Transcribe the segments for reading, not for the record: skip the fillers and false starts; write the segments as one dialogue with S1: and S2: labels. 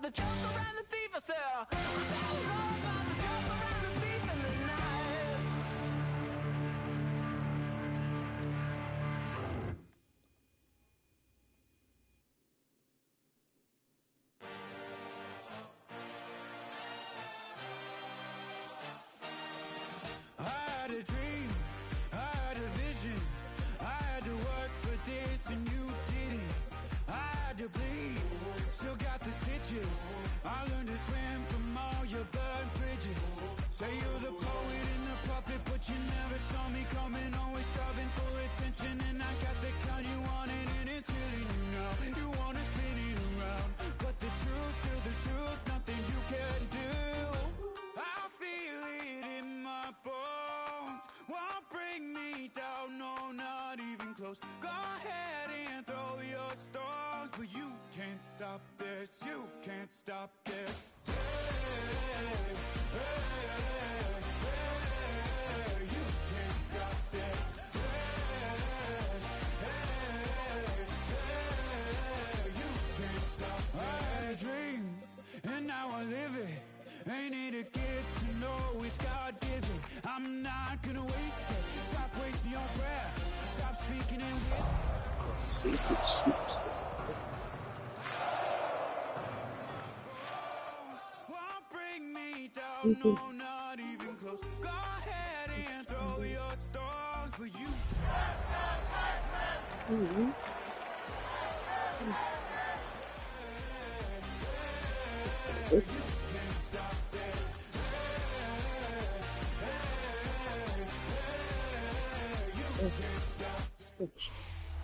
S1: the joker and the thief, I say. That was all about the joker and the thief in the night.
S2: I had a dream, I had a vision, I had to work for this and you didn't. I had to bleed, still got the stitches. I learned to swim from all your burned bridges. Say you're the poet and the prophet, but you never saw me coming. Always striving for attention, and I got the kind you wanted, and it's killing you now. You wanna spin it around, but the truth's still the truth. Nothing you can do. I feel it in my bones. Won't bring me down, no, not even close. Go ahead and throw your stones, but you can't stop this. You can't stop this. Hey, hey, hey, you can't stop this. Hey, hey, hey, you can't stop this. I had a dream, and now I live it. Ain't it a gift to know it's God-given? I'm not gonna waste it. Stop wasting your breath. Stop speaking in whispers.
S3: Secret soups.
S2: Won't bring me down, no, not even close. Go ahead and throw your stones for you.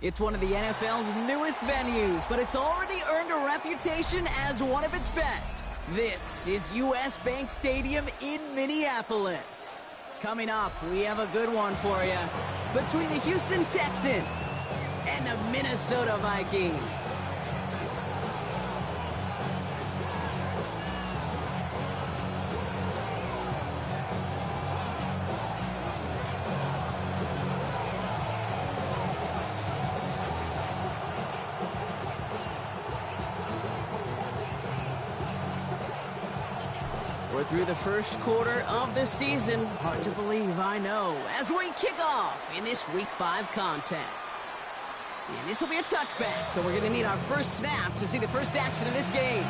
S1: It's one of the NFL's newest venues, but it's already earned a reputation as one of its best. This is US Bank Stadium in Minneapolis. Coming up, we have a good one for you. Between the Houston Texans and the Minnesota Vikings. We're through the first quarter of the season. Hard to believe, I know, as we kick off in this Week 5 contest. And this will be a touchback, so we're going to need our first snap to see the first action of this game.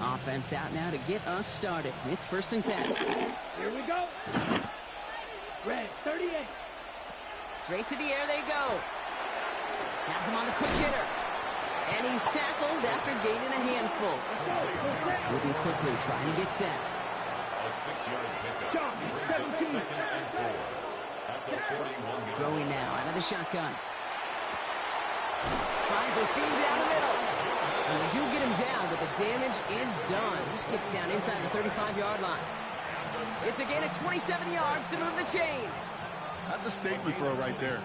S1: Offense out now to get us started. It's 1st and 10.
S4: Here we go. Red, 38.
S1: Straight to the air they go. Has him on the quick hitter. And he's tackled after gaining a handful. Moving quickly, trying to get set.
S5: A 6-yard pickup. Brings up 2nd and 4. At the 41.
S1: Throwing now out of the shotgun. Finds a seam down the middle. And they do get him down, but the damage is done. This kid's down inside the 35-yard line. It's a gain of 27 yards to move the chains.
S6: That's a statement throw right there.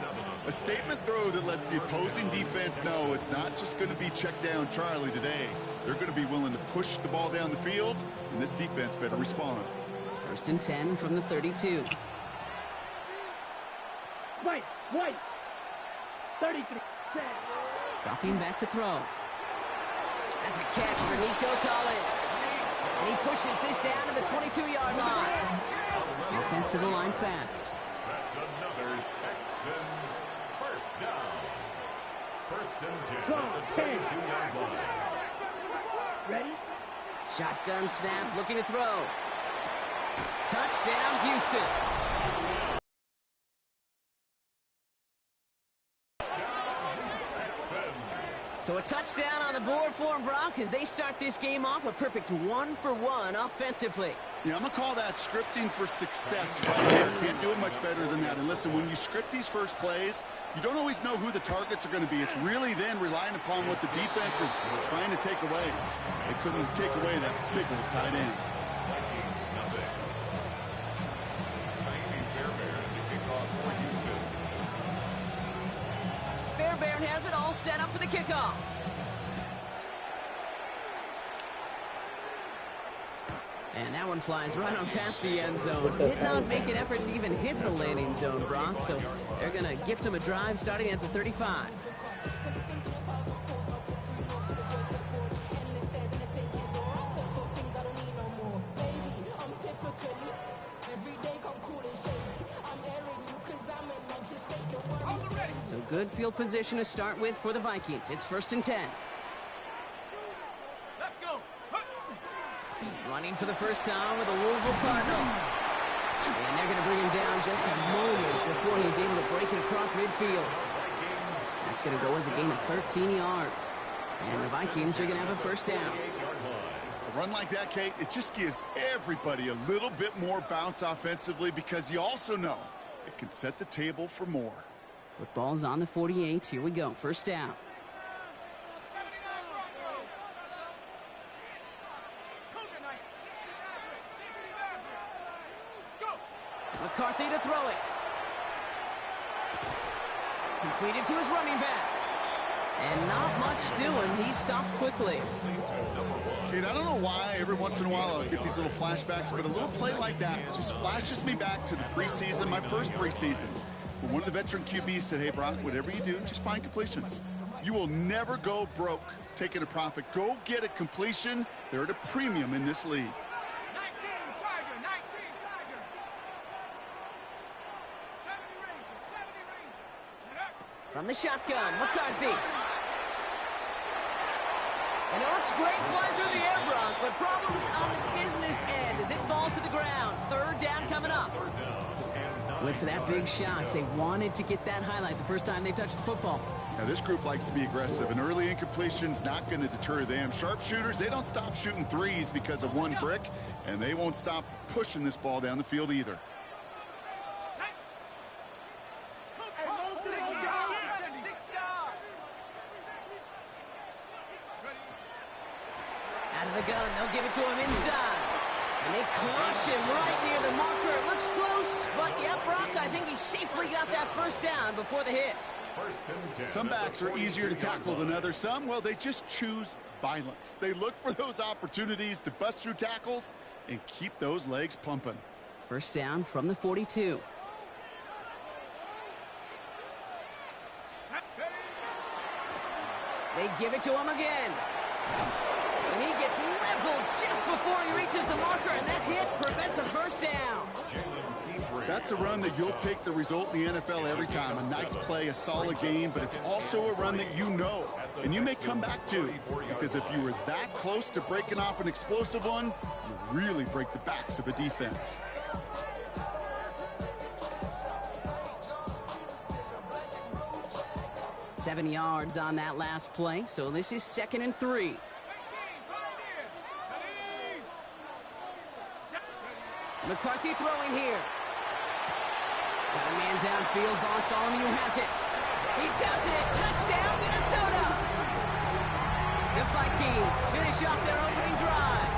S6: A statement throw that lets the opposing defense know it's not just going to be check down Charlie today. They're going to be willing to push the ball down the field, and this defense better respond.
S1: 1st and 10 from the 32.
S4: White. 33.
S1: Dropping back to throw. That's a catch for Nico Collins. And he pushes this down to the 22-yard line. Offense to the line fast.
S5: That's another Texans first down. 1st and 10 at the 22-yard line.
S4: Ready?
S1: Shotgun snap, looking to throw. Touchdown, Houston. So a touchdown on the board for them, Brock, as they start this game off a perfect 1-for-1 offensively.
S6: Yeah, I'm going to call that scripting for success right there. Can't do it much better than that. And listen, when you script these first plays, you don't always know who the targets are going to be. It's really then relying upon what the defense is trying to take away. They couldn't take away that big old tight end.
S5: Vikings nothing. Miami Fairbairn to kick off for Houston.
S1: Fairbairn has it all set up for the kickoff. And that one flies right on past the end zone. Did not make an effort to even hit the landing zone, Brock. So they're going to gift him a drive starting at the 35. So good field position to start with for the Vikings. It's 1st and 10.
S2: Let's go.
S1: Running for the first time with a Louisville Cardinal. And they're going to bring him down just a moment before he's able to break it across midfield. That's going to go as a gain of 13 yards. And the Vikings are going to have a first down.
S6: A run like that, Kate, it just gives everybody a little bit more bounce offensively because you also know it can set the table for more.
S1: Football's on the 48. Here we go. First down. McCarthy to throw it. Completed to his running back. And not much doing. He stopped quickly.
S6: Kate, I don't know why every once in a while I'll get these little flashbacks, but a little play like that just flashes me back to the preseason, my first preseason. When one of the veteran QBs said, hey, Brock, whatever you do, just find completions. You will never go broke taking a profit. Go get a completion. They're at a premium in this league.
S2: 19 Tiger, 19 Tiger. 70 Ranger.
S1: From the shotgun, McCarthy. And it looks great flying through the air, Brock, but problems on the business end as it falls to the ground. 3rd down coming up. Went for that big shot. They wanted to get that highlight the first time they touched the football.
S6: Now, this group likes to be aggressive. An early incompletion's not going to deter them. Sharpshooters, they don't stop shooting threes because of one brick, and they won't stop pushing this ball down the field either.
S1: Out of the gun, they'll give it to him inside. And they crush him right near the marker. It looks close, but yeah, Brock, I think he safely got that first down before the hit.
S6: Some backs are easier to tackle than others. Some, well, they just choose violence. They look for those opportunities to bust through tackles and keep those legs pumping.
S1: First down from the 42. They give it to him again. And he gets leveled just before he reaches the marker, and that hit prevents a first down.
S6: That's a run that you'll take the result in the NFL every time. A nice play, a solid game, but it's also a run that you know, and you may come back to, because if you were that close to breaking off an explosive one, you really break the backs of a defense.
S1: Seven yards on that last play, so this is 2nd and 3. McCarthy throwing here. Got a man downfield. Bartholomew has it. He does it. Touchdown, Minnesota. The Vikings finish off their opening drive.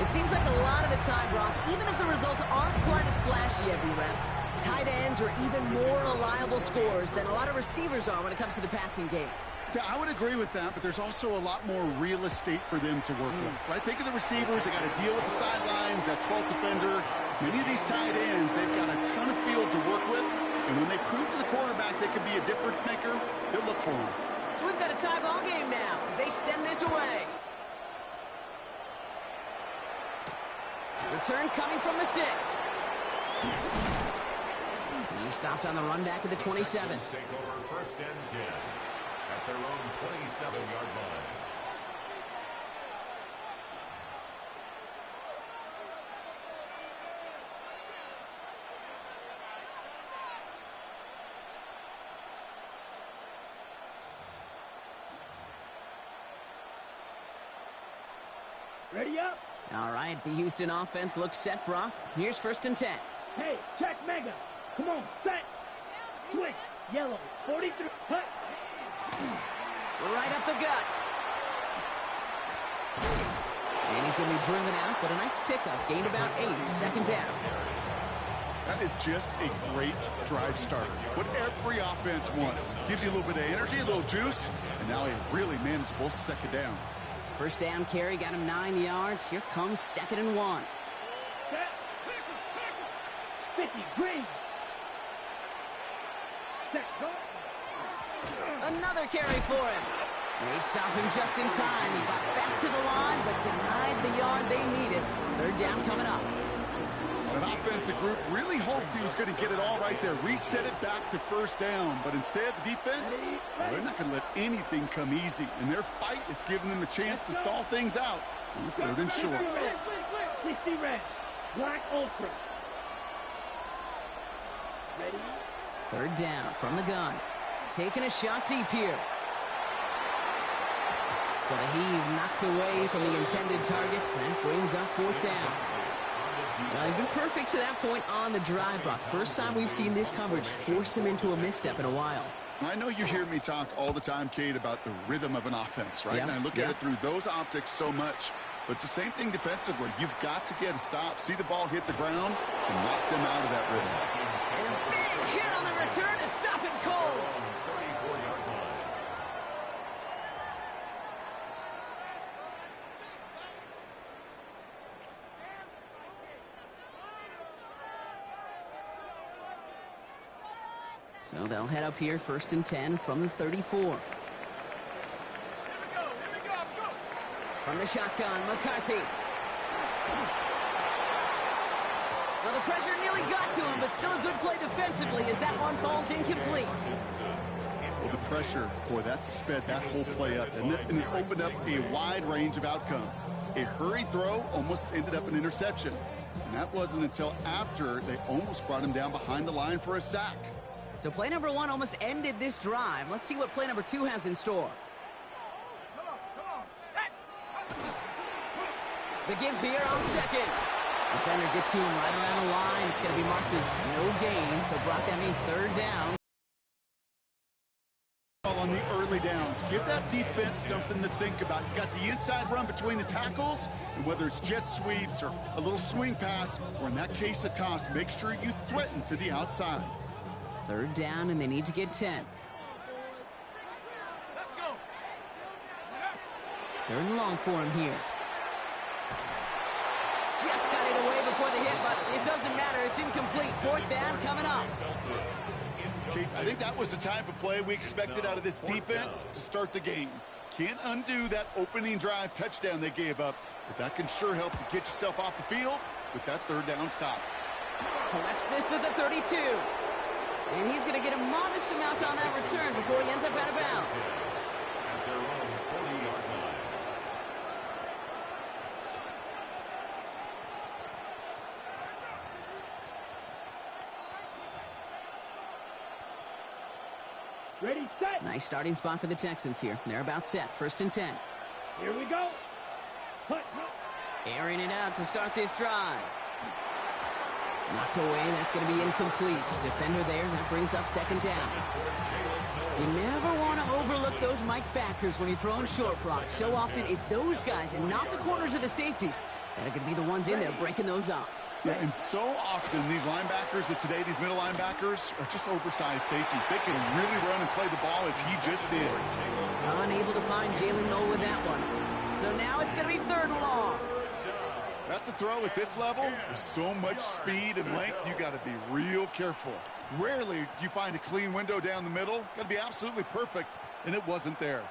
S1: It seems like a lot of the time, Brock, even if the results aren't quite as flashy every rep, tight ends are even more reliable scorers than a lot of receivers are when it comes to the passing game.
S6: Yeah, I would agree with that, but there's also a lot more real estate for them to work with, right? Think of the receivers. They got to deal with the sidelines, that 12th defender. Many of these tight ends, they've got a ton of field to work with, and when they prove to the quarterback they can be a difference maker, they'll look for him.
S1: So we've got a tie ball game now as they send this away. Return coming from the 6. He stopped on the run back at the 27.
S5: Take over 1st and 10 at their own 27-yard line.
S4: Ready up?
S1: All right, the Houston offense looks set, Brock. Here's 1st and 10.
S4: Hey, check mega. Come on, set. Switch. Yellow. 43. Hut.
S1: Right up the gut. And he's going to be driven out, but a nice pickup. Gained about 8. 2nd down.
S6: That is just a great drive starter. What every offense wants. Gives you a little bit of energy, a little juice, and now a really manageable 2nd down.
S1: First down carry got him 9 yards. Here comes 2nd and 1.
S4: 50, green. Set, go.
S1: Another carry for him. They stop him just in time. He got back to the line, but denied the yard they needed. 3rd down coming up.
S6: An offensive group really hoped he was going to get it all right there, reset it back to 1st down. But instead, the defense, well, they're not going to let anything come easy. And their fight is giving them a chance to stall things out. 3rd and short.
S4: 60 red. Black ultra. Ready?
S1: 3rd down from the gun. Taking a shot deep here. So the heave knocked away from the intended targets. That brings up 4th down. Now, they've been perfect to that point on the drive, Buck. First time we've seen this coverage force him into a misstep in a while.
S6: I know you hear me talk all the time, Kate, about the rhythm of an offense, right?
S1: Yep,
S6: And I look at it through those optics so much. But it's the same thing defensively. You've got to get a stop, see the ball hit the ground to knock them out of that rhythm.
S1: And a big hit on the return to stop it cold. So they'll head up here, 1st and 10 from the 34. From the shotgun, McCarthy. Well, the pressure nearly got to him, but still a good play defensively as that one falls incomplete.
S6: Well, the pressure, boy, that sped that whole play up, and it opened up a wide range of outcomes. A hurried throw almost ended up an interception. And that wasn't until after they almost brought him down behind the line for a sack.
S1: So play number 1 almost ended this drive. Let's see what play number 2 has in store. The give here on 2nd. Defender gets to him right around the line. It's going to be marked as no gain. So Brock, that means 3rd down.
S6: On the early downs, give that defense something to think about. You got the inside run between the tackles, and whether it's jet sweeps or a little swing pass, or in that case a toss, make sure you threaten to the outside.
S1: 3rd down, and they need to get 10. 3rd and long for him here. Just got it away before the hit, but it doesn't matter. It's incomplete. 4th down coming up.
S6: Kate, I think that was the type of play we expected out of this defense to start the game. Can't undo that opening drive touchdown they gave up, but that can sure help to get yourself off the field with that 3rd down stop.
S1: Collects this at the 32. And he's going to get a modest amount on that return before he ends up out of bounds.
S5: At their own 40-yard line.
S4: Ready, set.
S1: Nice starting spot for the Texans here. They're about set. 1st and 10.
S4: Here we go. Hut.
S1: Airing it out to start this drive. Knocked away. That's going to be incomplete. Defender there. That brings up 2nd down. You never want to overlook those Mike backers when you're throwing short, Brock. So often it's those guys and not the corners or the safeties that are going to be the ones in there breaking those up.
S6: Yeah, and so often these linebackers of today, these middle linebackers, are just oversized safeties. They can really run and play the ball as he just did.
S1: Unable to find Jalen Noel with that one. So now it's going to be 3rd and long.
S6: That's a throw at this level. With so much speed and length, you got to be real careful. Rarely do you find a clean window down the middle. Got to be absolutely perfect, and it wasn't there.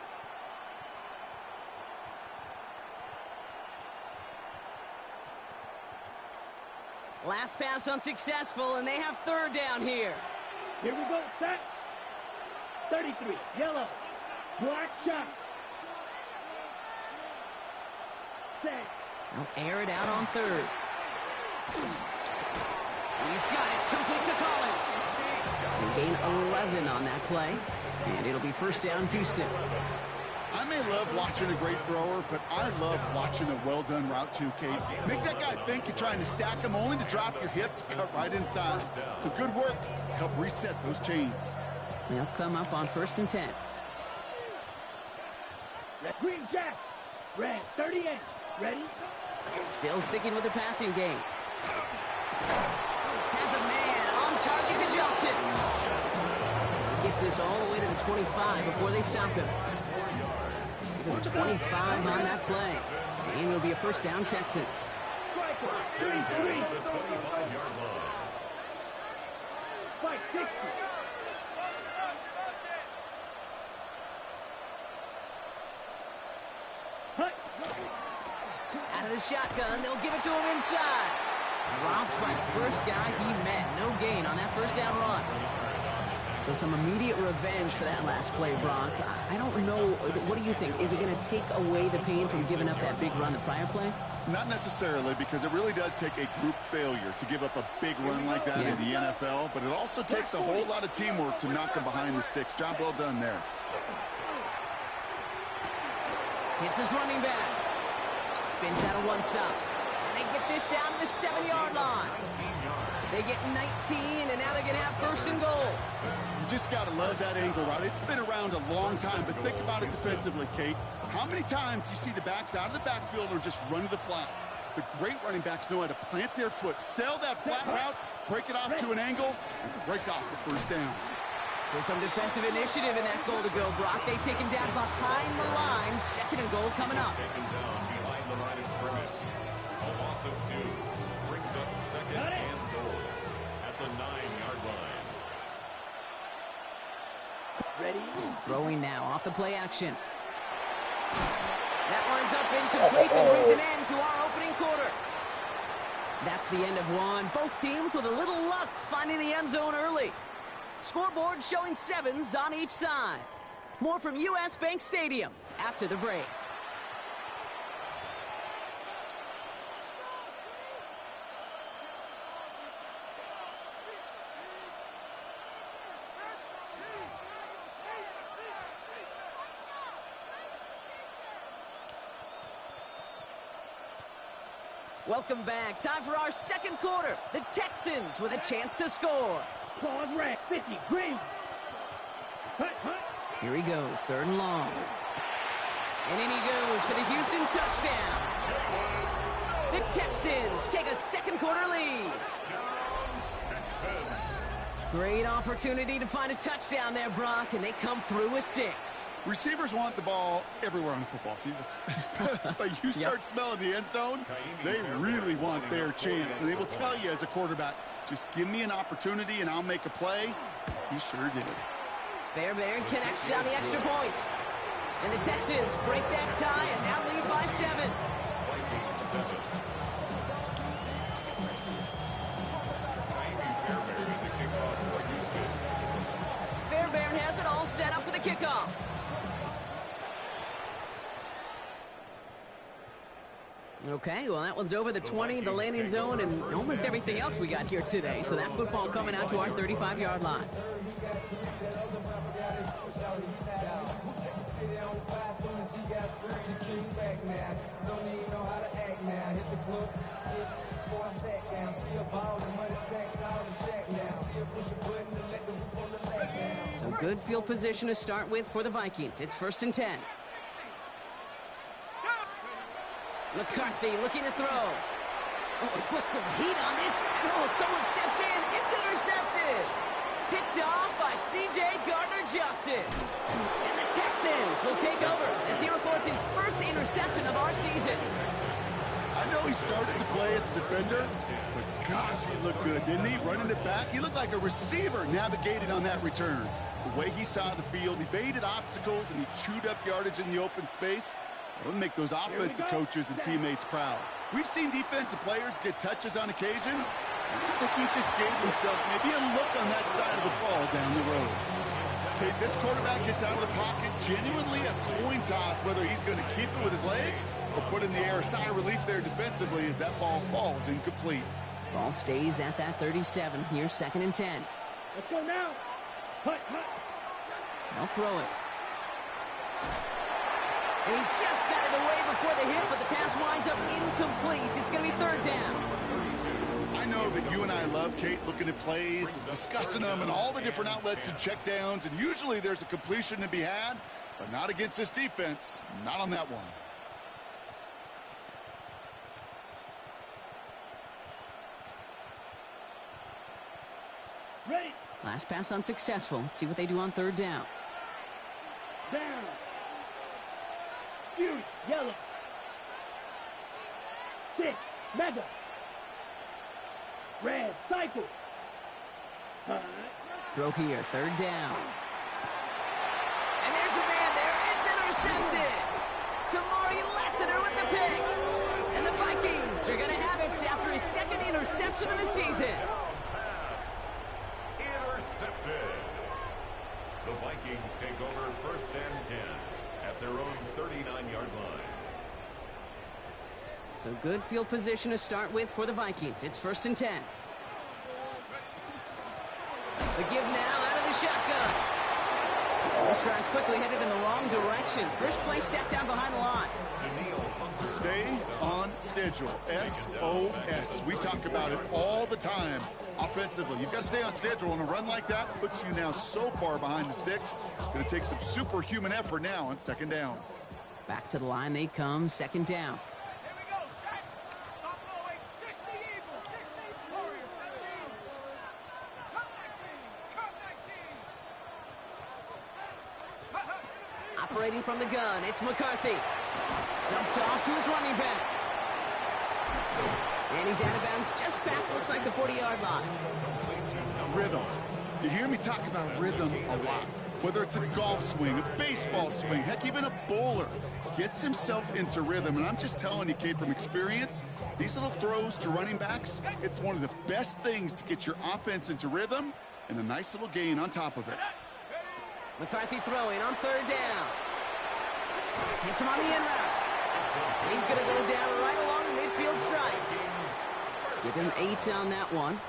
S1: Last pass unsuccessful, and they have 3rd down here.
S4: Here we go, set. 33, yellow, black shot. Set.
S1: They'll air it out on 3rd. He's got it, complete to Collins. They gain 11 on that play, and it'll be 1st down Houston.
S6: I may love watching a great thrower, but I love watching a well-done route too, Kate. Make that guy think you're trying to stack him only to drop your hips, cut right inside. Some good work to help reset those chains.
S1: They'll come up on 1st and 10.
S4: Green jack, red, 38, ready?
S1: Still sticking with the passing game. Has a man on target to Johnson. He gets this all the way to the 25 before they stop him. of 25 on that play. And it'll be a first down, Texans.
S5: First and 10 at the 25-yard line.
S4: Fight 60. Hut.
S1: Out of the shotgun, they'll give it to him inside. Dropped by the first guy he met. No gain on that first down run. So some immediate revenge for that last play, Brock. I don't know. What do you think? Is it going to take away the pain from giving up that big run the prior play?
S6: Not necessarily, because it really does take a group failure to give up a big run like that in the NFL, but it also takes a whole lot of teamwork to knock him behind the sticks. Job well done there.
S1: Hits his running back. Spins out of one stop. And they get this down to the 7-yard line. They get 19, and now they're going to have first and goal.
S6: You just got to love that angle route. It's been around a long time, but think about it defensively, Kate. How many times do you see the backs out of the backfield or just run to the flat? The great running backs know how to plant their foot, sell that flat route, break it off to an angle, and break off the first down.
S1: So some defensive initiative in that goal to go, Brock. They take him down behind the line. Second and goal coming up.
S5: Taken down behind the line of scrimmage. A loss of 2 brings up second and goal at the 9-yard line.
S4: Ready?
S1: Throwing now off the play action. That lines up incomplete and brings an end to our opening quarter. That's the end of one. Both teams with a little luck finding the end zone early. Scoreboard showing 7s on each side. More from U.S. Bank Stadium after the break. Welcome back. Time for our second quarter. The Texans with a chance to score.
S4: Pause rack. 50. Green. Hut, hut.
S1: Here he goes, third and long. And in he goes for the Houston touchdown. The Texans take a second quarter lead. Great opportunity to find a touchdown there, Brock, and they come through with 6.
S6: Receivers want the ball everywhere on the football field. But you start smelling the end zone, they really want their chance. And they will tell you as a quarterback, just give me an opportunity and I'll make a play. He sure did.
S1: Fairbairn connects on the extra point. And the Texans break that tie and now lead by 7. Fairbairn has it all set up for the kickoff. Okay, well, that one's over the 20, the landing zone, and almost everything else we got here today. So that football coming out to our 35-yard line. So good field position to start with for the Vikings. It's first and 10. McCarthy looking to throw. Oh, he put some heat on this. And oh, someone stepped in. It's intercepted. Picked off by C.J. Gardner-Johnson. And the Texans will take over as he records his first interception of our season.
S6: I know he started to play as a defender, but gosh, he looked good, didn't he? Running it back, he looked like a receiver navigated on that return. The way he saw the field, he baited obstacles, and he chewed up yardage in the open space. It'll make those offensive coaches and teammates proud. We've seen defensive players get touches on occasion. I think he just gave himself maybe a look on that side of the ball down the road. Okay, this quarterback gets out of the pocket, genuinely a coin toss, whether he's going to keep it with his legs or put in the air. A sigh of relief there defensively as that ball falls incomplete.
S1: Ball stays at that 37. Here's second and 10.
S4: Let's go now. Hut, hut.
S1: They'll throw it. And he just got it away before the hit, but the pass winds up incomplete. It's going to be third down.
S6: I know that you and I love, Kate, looking at plays, discussing them, and all the different outlets and checkdowns, and usually there's a completion to be had, but not against this defense. Not on that one.
S4: Ready.
S1: Last pass unsuccessful. Let's see what they do on third down.
S4: Down. Fury, yellow. 6, Mega. Red, Cycle.
S1: Throw here, third down. And there's a man there. It's intercepted. Kamari Lassiter with the pick. And the Vikings are going to have it after his second interception of the season.
S5: Pass. Intercepted. The Vikings take over first and 10 at their own 39-yard line.
S1: So good field position to start with for the Vikings. It's first and 10. The give now out of the shotgun. This drive's quickly headed in the wrong direction. First play set down behind the line.
S6: Stay on schedule. SOS. We talk about it all the time offensively. You've got to stay on schedule, and a run like that puts you now so far behind the sticks. Going to take some superhuman effort now on second down.
S1: Back to the line they come, second down. Operating from the gun, it's McCarthy. Dumped off to his running back. And he's out of bounds just past, looks like the 40-yard line.
S6: Rhythm. You hear me talk about rhythm a lot. Whether it's a golf swing, a baseball swing, heck, even a bowler gets himself into rhythm. And I'm just telling you, Kate, from experience, these little throws to running backs, it's one of the best things to get your offense into rhythm and a nice little gain on top of it.
S1: McCarthy throwing on third down. Hits him on the in route. And he's going to go down right along the midfield stripe. Give him 8 on that one.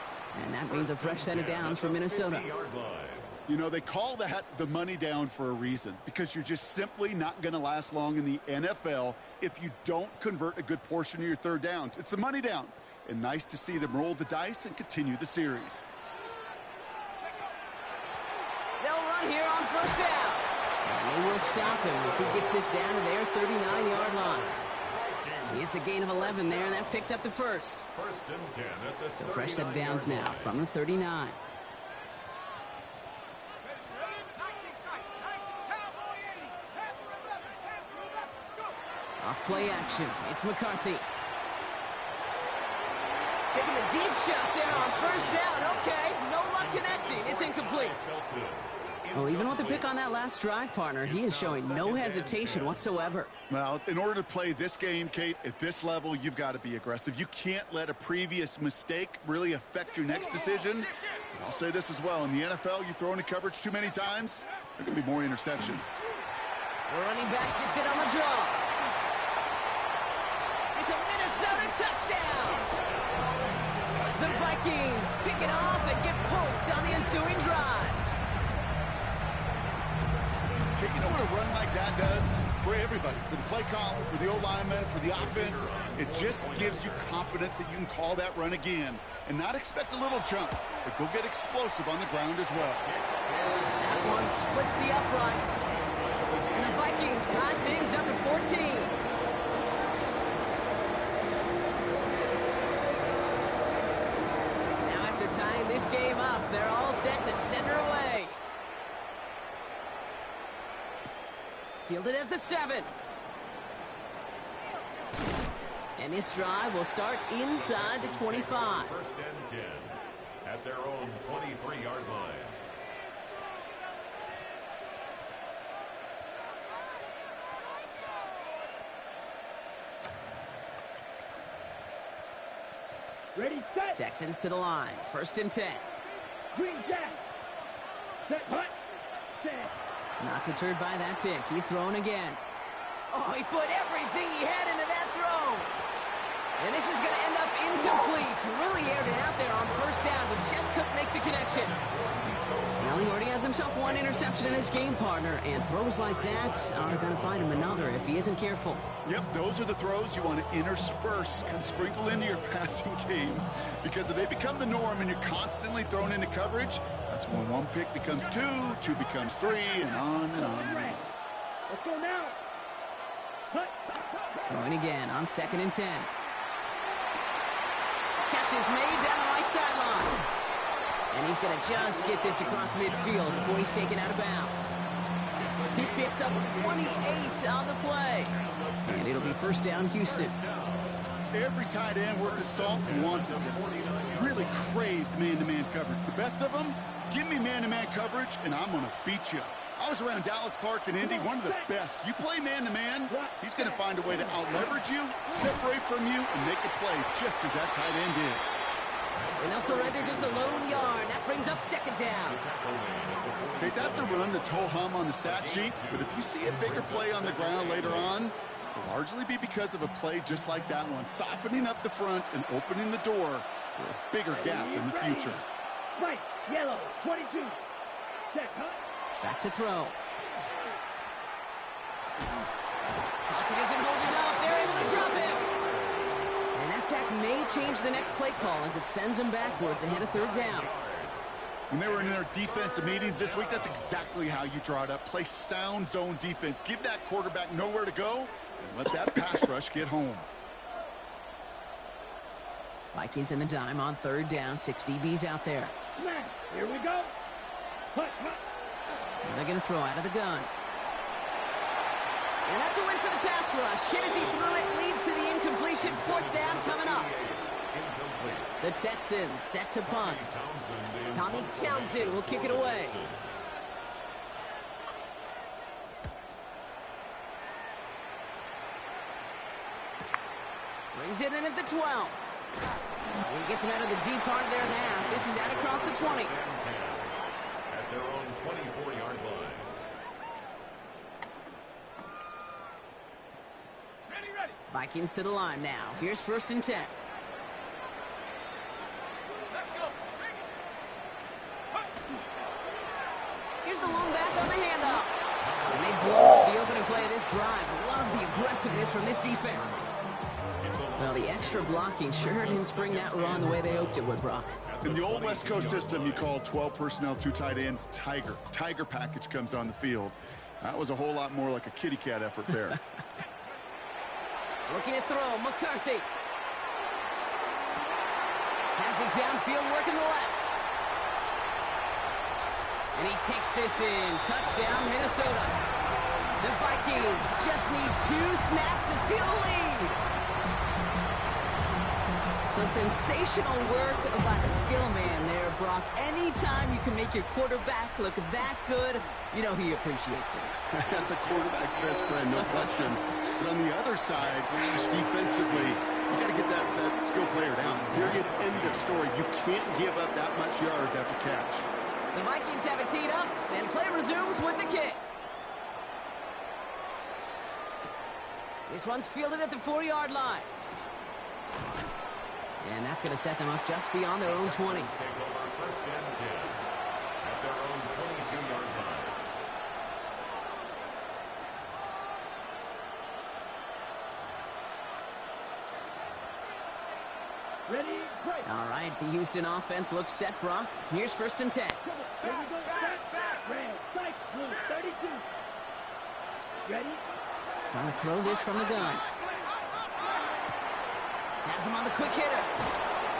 S1: And that means a fresh set of downs for Minnesota.
S6: You know, they call that the money down for a reason, because you're just simply not going to last long in the NFL if you don't convert a good portion of your third downs. It's the money down. And nice to see them roll the dice and continue the series.
S1: They'll run here on first down. And they will stop him as he gets this down to their 39-yard line. It's a gain of 11 there, and that picks up the first.
S5: First and 10 at the
S1: So fresh set of downs now from the 39. Off play action, it's McCarthy. Taking a deep shot there on first down. Okay, no luck connecting. It's incomplete. Well, even with the pick on that last drive, partner, he is showing no hesitation whatsoever.
S6: Well, in order to play this game, Kate, at this level, you've got to be aggressive. You can't let a previous mistake really affect your next decision. And I'll say this as well. In the NFL, you throw into coverage too many times, there are going to be more interceptions.
S1: The running back gets it on the draw. It's a Minnesota touchdown. The Vikings pick it off and get points on the ensuing drive.
S6: Kate, you know what a run like that does for everybody, for the play caller, for the O-lineman, for the offense? It just gives you confidence that you can call that run again and not expect a little chunk, but go get explosive on the ground as well.
S1: That one splits the uprights. And the Vikings tie things up at 14. Now after tying this game up, they're all set to send her away. Fielded at the 7. And this drive will start inside the 25.
S5: First and 10 at their own 23-yard line.
S4: Ready, set.
S1: Texans to the line. First and 10.
S4: Green Jack. Set, hut. Set.
S1: Not deterred by that pick. He's throwing again. Oh, he put everything he had into that throw. And this is going to end up incomplete. Really aired it out there on first down, but just couldn't make the connection. Well, he already has himself one interception in this game, partner, and throws like that are going to find him another if he isn't careful.
S6: Yep, those are the throws you want to intersperse and sprinkle into your passing game, because if they become the norm and you're constantly thrown into coverage, that's when one pick becomes two becomes 3, and on and on.
S4: Let's go now. Hut.
S1: Throwing again on second and 10. Catch is made down the right sideline. And he's going to just get this across midfield before he's taken out of bounds. He picks up 28 on the play. And it'll be first down, Houston.
S6: Every tight end worth his salt wanted this. Really craved man-to-man coverage. The best of them, give me man-to-man coverage, and I'm going to beat you. I was around Dallas Clark and Indy, one of the best. You play man-to-man, he's going to find a way to out-leverage you, separate from you, and make a play just as that tight end did.
S1: And they'll surrender just a lone yard. That brings up second down.
S6: Okay, that's a run that's ho-hum on the stat sheet, but if you see a bigger play on the ground later on, it'll largely be because of a play just like that one, softening up the front and opening the door for a bigger gap in the future.
S4: Right, yellow, 22. Check, huh?
S1: Back to throw. Pocket isn't holding up. They're able to drop him. And that sack may change the next play call as it sends him backwards ahead of third down.
S6: When they were in their defensive meetings this week, that's exactly how you draw it up. Play sound zone defense. Give that quarterback nowhere to go and let that pass rush get home.
S1: Vikings in the dime on third down. 6 DBs out there.
S4: Smash, here we go. Hut, hut.
S1: And they're going to throw out of the gun. And that's a win for the pass rush. Hit as he threw it, leads to the incompletion. Fourth down coming up. The Texans set to punt. Tommy Townsend will kick it away. Brings it in at the 12. He gets him out of the deep part of their half. This is out across the 20.
S5: At their own 24-yard line.
S4: Ready.
S1: Vikings to the line now. Here's first and 10.
S4: Let's go.
S1: Here's the lone back on the handoff. And they blow up the opening play of this drive. Love the aggressiveness from this defense. Well, the extra blocking sure didn't spring that run the way they hoped it would, Brock.
S6: In the old West Coast system, you call 12 personnel, 2 tight ends, Tiger. Tiger package comes on the field. That was a whole lot more like a kitty cat effort there.
S1: Looking to throw, McCarthy. Has it downfield, working the left. And he takes this in. Touchdown, Minnesota. The Vikings just need 2 snaps to steal the lead. So sensational work by the skill man there, Brock. Anytime you can make your quarterback look that good, you know he appreciates it.
S6: That's a quarterback's best friend, no question. But on the other side, gosh, defensively, you got to get that skill player down. Period, end of story. You can't give up that much yards after catch.
S1: The Vikings have it teed up, and play resumes with the kick. This one's fielded at the 4-yard line. And that's going to set them up just beyond their own 20.
S5: Take over first and 10 at their own 22-yard line.
S4: Ready, break.
S1: All right, the Houston offense looks set, Brock. Here's first and 10.
S4: Here we go. Back. Red, sight, blue, 32. Ready?
S1: Trying to throw this from the gun. Has him on the quick hitter.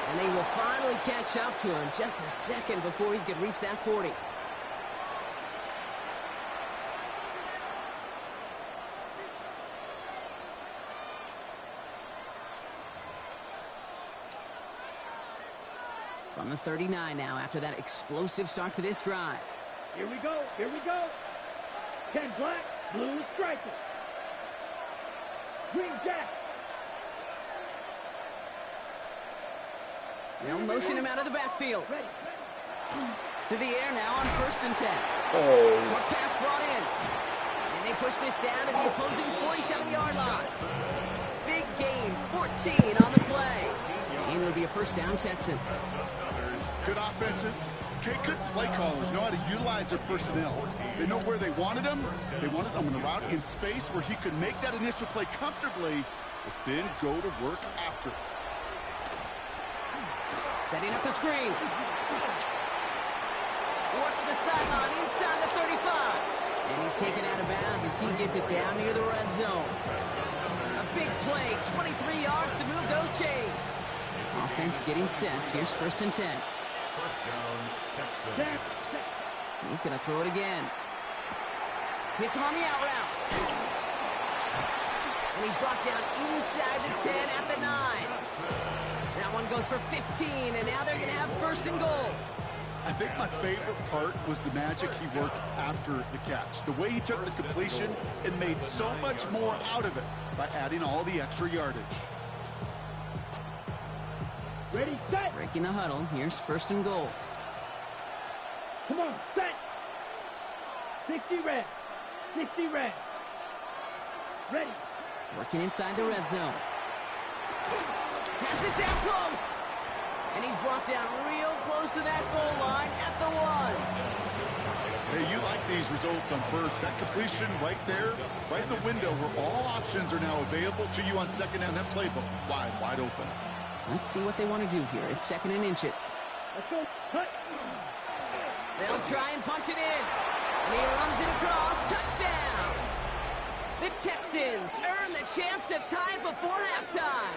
S1: And they will finally catch up to him just a second before he could reach that 40. From the 39 now after that explosive start to this drive.
S4: Here we go. 10 black, blue striker. Green jack.
S1: They'll motion him out of the backfield.
S4: Ready.
S1: To the air now on first and 10. Short pass brought in. And they push this down to the opposing 47-yard line. Big gain, 14 on the play. And it'll be a first down, Texans.
S6: Good offenses. Okay, good play callers know how to utilize their personnel. They know where they wanted them. They wanted them in a route in space where he could make that initial play comfortably, but then go to work after.
S1: Setting up the screen. Works the sideline inside the 35. And he's taken out of bounds as he gets it down near the red zone. A big play, 23 yards to move those chains. Offense getting set. Here's first and 10.
S5: First down, Texans.
S1: He's going to throw it again. Hits him on the out route. And he's brought down inside the 10 at the 9. That one goes for 15, and now they're going to have first and goal.
S6: I think my favorite part was the magic he worked after the catch. The way he took the completion and made so much more out of it by adding all the extra yardage.
S4: Ready, set.
S1: Breaking the huddle. Here's first and goal.
S4: Come on, set. 60 red. 60 red. Ready.
S1: Working inside the red zone. Has it down close. And he's brought down real close to that goal line at the 1.
S6: Hey, you like these results on first. That completion right there, right in the window where all options are now available to you on second down. That playbook wide open.
S1: Let's see what they want to do here. It's second and inches.
S4: Let's go. Cut.
S1: They'll try and punch it in. And he runs it across. Touchdown! The Texans earn the chance to tie it before halftime.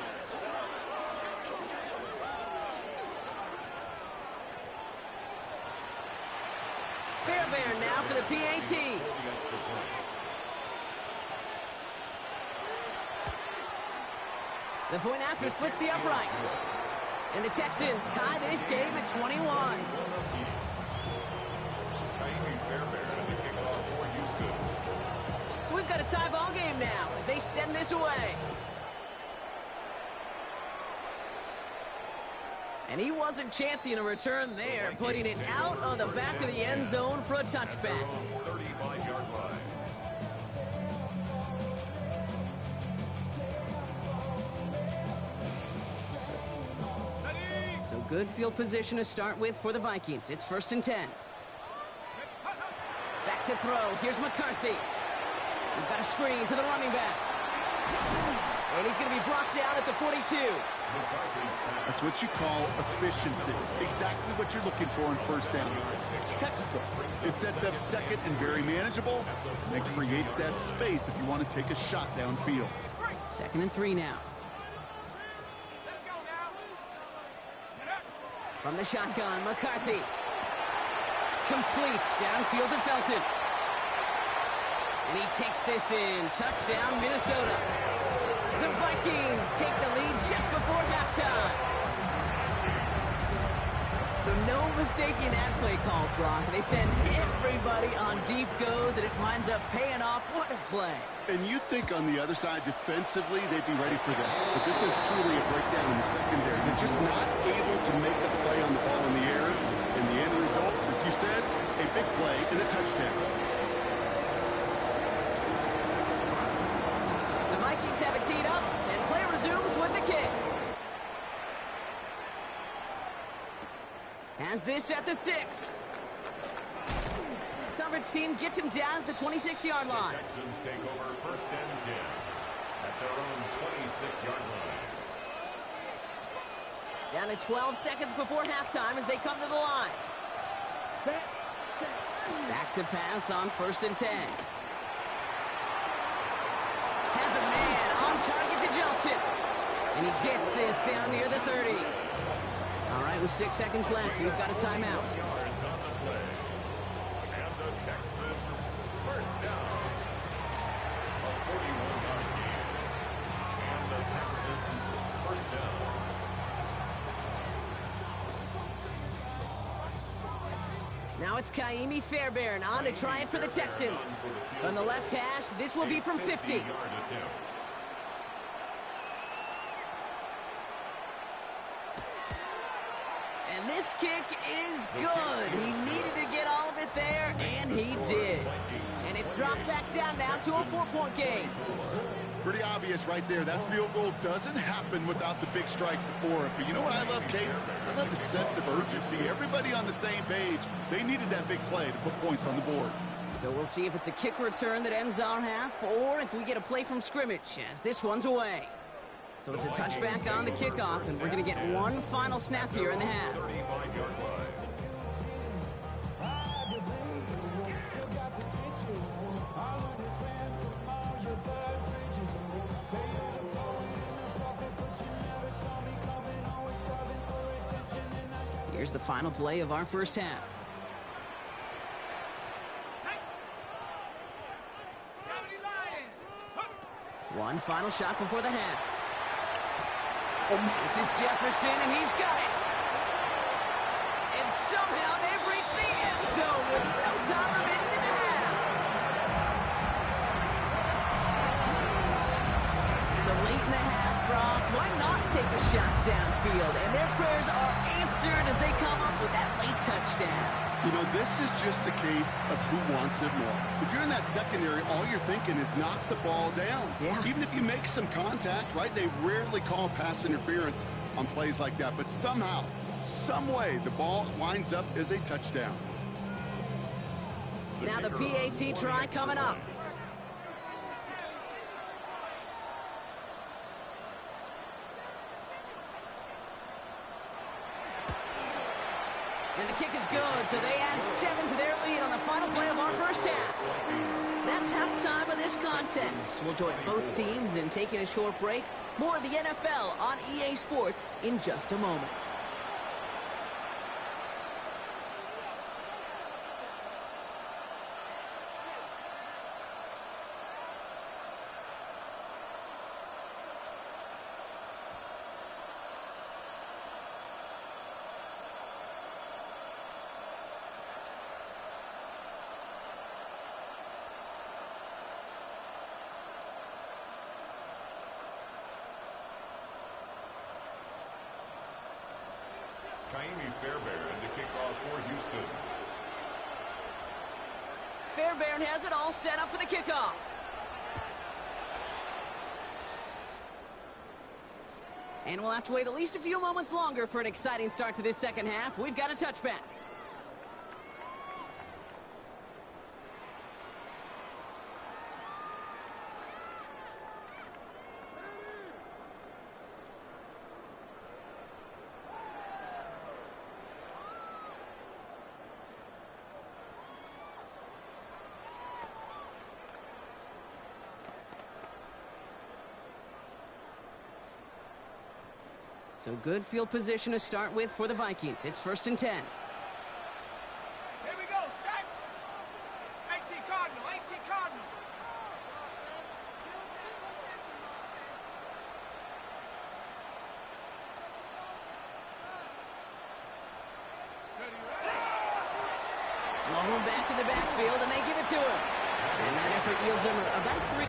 S1: Fairbairn now for the PAT. The point after splits the uprights. And the Texans tie this game at 21. So we've got a tie ball game now as they send this away. And he wasn't chancing a return there, putting it out of the back of the end zone for a touchback.
S5: 35-yard line.
S1: So good field position to start with for the Vikings. It's first and 10. Back to throw. Here's McCarthy. We've got a screen to the running back. And he's going to be brought down at the 42.
S6: That's what you call efficiency. Exactly what you're looking for in first down. Textbook. It sets up second and very manageable, and it creates that space if you want to take a shot downfield.
S1: Second and 3 now. From the shotgun, McCarthy. Complete downfield to Felton. And he takes this in. Touchdown, Minnesota. The Vikings take the lead just before halftime. So no mistaking that play call, Brock. They send everybody on deep goes, and it winds up paying off. What a play.
S6: And you'd think on the other side, defensively, they'd be ready for this. But this is truly a breakdown in the secondary. They're just not able to make a play on the ball in the air. And the end result, as you said, a big play and a touchdown.
S1: The Vikings have it teed up, and play resumes with the kick. Has this at the 6. Coverage team gets him down at the 26-yard line.
S5: The Texans take over first and 10 at their own 26-yard line.
S1: Down to 12 seconds before halftime as they come to the line.
S4: Set.
S1: Back to pass on first and 10. Has a man on target to Johnson. And he gets this down near the 30. All right, with 6 seconds left, we've got a timeout.
S5: Yards on the play. And the Texans first down. A 41-yard gain. And the Texans first down.
S1: Now it's Kaimi Fairbairn on to try it for the Texans. From the left hash, this will be from 50.
S5: 50-yard attempt.
S1: And this kick is good. He needed to get all of it there, and he did. And it's dropped back down now to a 4-point game.
S6: Pretty obvious right there. That field goal doesn't happen without the big strike before it. But you know what I love, Kate? I love the sense of urgency. Everybody on the same page. They needed that big play to put points on the board.
S1: So we'll see if it's a kick return that ends our half, or if we get a play from scrimmage, as this one's away. So it's a touchback on the kickoff, and we're going to get one final snap here in the half.
S5: 35-yard line.
S1: Here's the final play of our first half. One final shot before the half. This is Jefferson, and he's got it. And somehow they've reached the end zone with no time remaining in the half. So late in the half, Brock, why not take a shot downfield? And their prayers are answered as they come up with that late touchdown.
S6: You know, this is just a case of who wants it more. If you're in that secondary, all you're thinking is knock the ball down.
S1: Yeah.
S6: Even if you make some contact, right, they rarely call pass interference on plays like that. But somehow, some way, the ball winds up as a touchdown.
S1: Now the PAT try coming up. And the kick is good, so they add 7 to their lead on the final play of our first half. That's halftime of this contest. We'll join both teams in taking a short break. More of the NFL on EA Sports in just a moment.
S5: Fairbairn to kick off for Houston.
S1: Fairbairn has it all set up for the kickoff. And we'll have to wait at least a few moments longer for an exciting start to this second half. We've got a touchback. So good field position to start with for the Vikings. It's 1st and 10.
S4: Here we go, set. 18 Cardinal, 18 Cardinal.
S1: Long back in the backfield, and they give it to him. And that effort yields him about 3.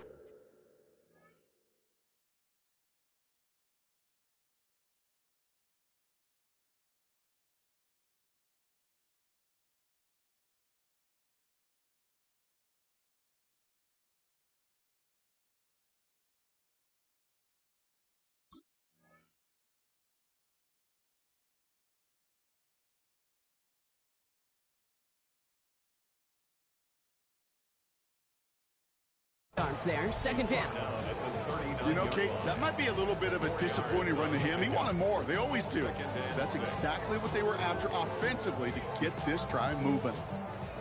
S1: Yards there, 2nd down.
S6: You know, Kate, that might be a little bit of a disappointing run to him. He wanted more. They always do. That's exactly what they were after offensively to get this drive moving.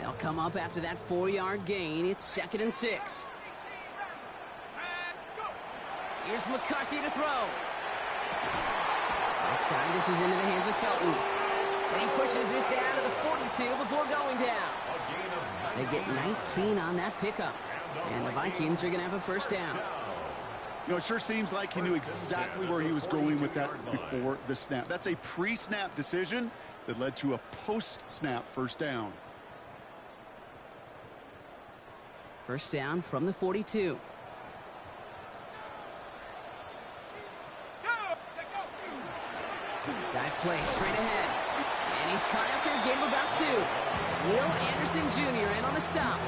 S1: They'll come up after that 4-yard gain. It's 2nd and 6. Here's McCarthy to throw. Outside, this is into the hands of Felton. And he pushes this down to the 42 before going down. They get 19 on that pickup. And the Vikings are going to have a 1st down.
S6: You know, it sure seems like he knew exactly where he was going with that before the snap. That's a pre-snap decision that led to a post-snap 1st down.
S1: 1st down from the 42. Dive play straight ahead. And he's caught after a gain of about 2. Will Anderson Jr. in on the stop.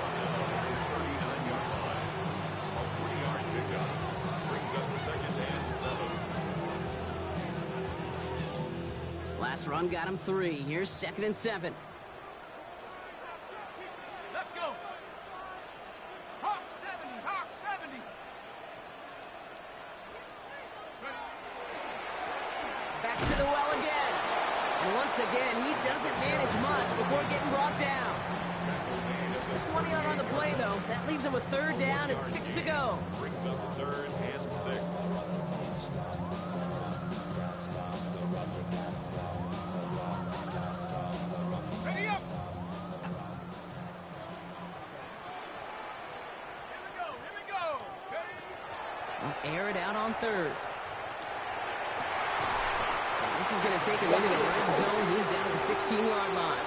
S1: Last run got him 3. Here's 2nd and 7.
S4: Let's go. Hawk 70, Hawk 70.
S1: Back to the well again. And once again, he doesn't manage much before getting brought down. Just 1 yard on the play, though. That leaves him with 3rd down and 6 to go.
S5: Brings up the 3rd and 6.
S4: Ready up. Here we go.
S1: They'll air it out on third. And this is going to take him into the red zone. He's down at the 16-yard line.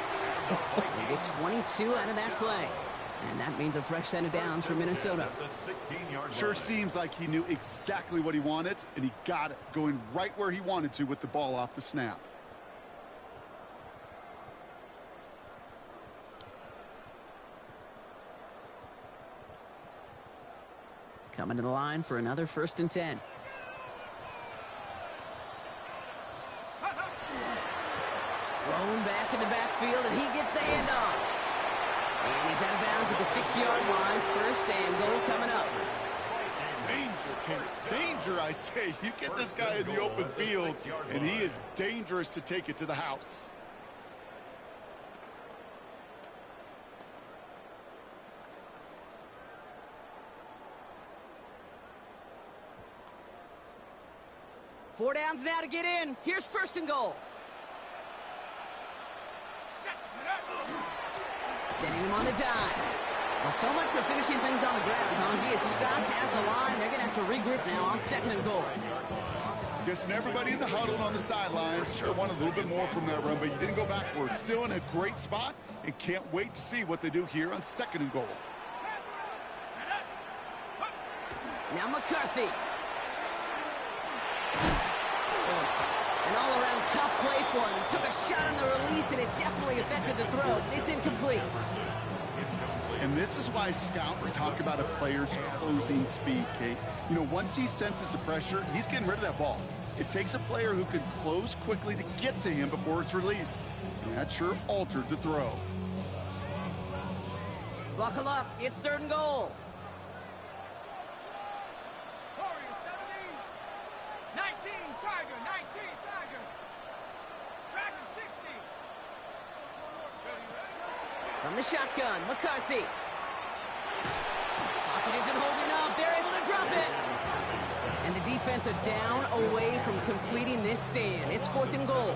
S1: They get 22 out of that play. And that means a fresh set of downs for Minnesota.
S6: Sure seems like he knew exactly what he wanted, and he got it, going right where he wanted to with the ball off the snap.
S1: Coming to the line for another 1st and 10. Thrown back in the backfield, and he gets the handoff. And he's out of bounds at the 6-yard line. 1st and goal coming up.
S6: Danger, Kent. Danger, I say. You get this guy in the open field, and he is dangerous to take it to the house.
S1: Four downs now to get in. Here's 1st and goal. Setting him on the dime. Well, so much for finishing things on the ground, huh? He is stopped at the line. They're going to have to regroup now on 2nd and goal.
S6: Guessing everybody in the huddle on the sidelines sure wanted a little bit more from that run, but you didn't go backwards. Still in a great spot, and can't wait to see what they do here on 2nd and goal.
S1: Now McCarthy. An all-around tough play for him. He took a shot on the release, and it definitely affected the throw. It's incomplete.
S6: And this is why scouts talk about a player's closing speed, Kate. You know, once he senses the pressure, he's getting rid of that ball. It takes a player who can close quickly to get to him before it's released. And that sure altered the throw.
S1: Buckle up. It's 3rd and goal.
S3: 19 Tiger, 19 Tiger. Dragon 60.
S1: From the shotgun, McCarthy. Pocket isn't holding up. They're able to drop it. And the defense are down away from completing this stand. It's 4th and goal.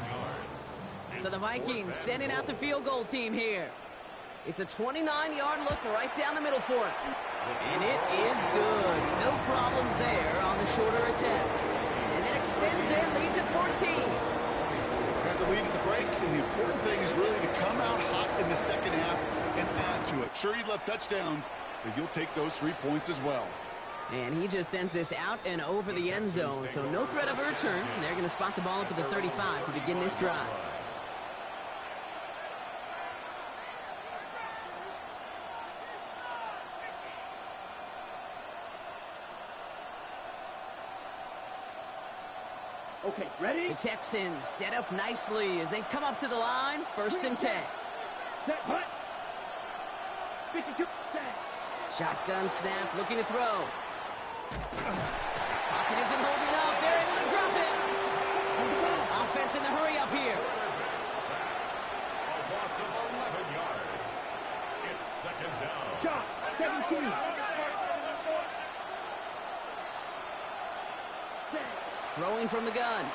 S1: So the Vikings sending out the field goal team here. It's a 29-yard look right down the middle for it. And it is good. No problems there on the shorter attempt. And that extends their lead to 14.
S6: Had the lead at the break, and the important thing is really to come out hot in the 2nd half and add to it. Sure, you'd love touchdowns, but you'll take those 3 points as well.
S1: And he just sends this out and over the end zone, so no threat of a return. They're going to spot the ball up at the 35 to begin this drive.
S4: Okay, ready?
S1: The Texans set up nicely as they come up to the line. 1st and 10.
S4: Set, punt. 52, set.
S1: Shotgun snap, looking to throw. Pocket isn't holding up. They're able to drop it. Offense in the hurry up here.
S5: A loss of 11 yards. It's 2nd down.
S4: Shot, 17.
S1: Throwing from the gun.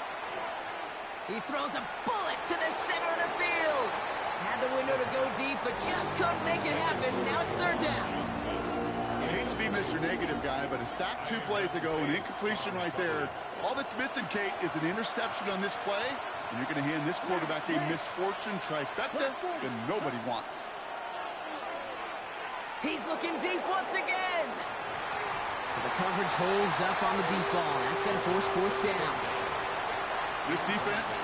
S1: He throws a bullet to the center of the field. Had the window to go deep, but just couldn't make it happen. Now it's 3rd down.
S6: I hate to be Mr. Negative guy, but a sack 2 plays ago, an incompletion right there. All that's missing, Kate, is an interception on this play, and you're going to hand this quarterback a misfortune trifecta that nobody wants.
S1: He's looking deep once again. So the coverage holds up on the deep ball. That's going to force 4th down.
S6: This defense,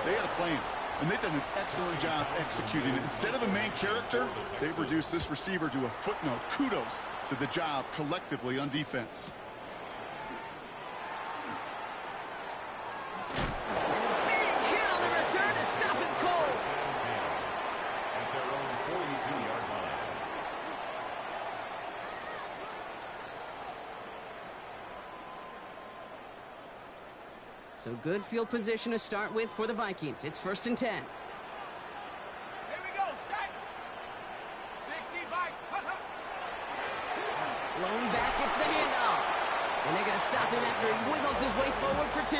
S6: they had a plan, and they've done an excellent job executing it. Instead of a main character, they've reduced this receiver to a footnote. Kudos to the job collectively on defense.
S1: And a big hit on the return to stop him cold.
S5: At their own 42-yard line.
S1: So good field position to start with for the Vikings. It's 1st and 10.
S3: Here we go, set. 60 by.
S1: Blown back, it's the handoff. And they're going to stop him after he wiggles his way forward for 2.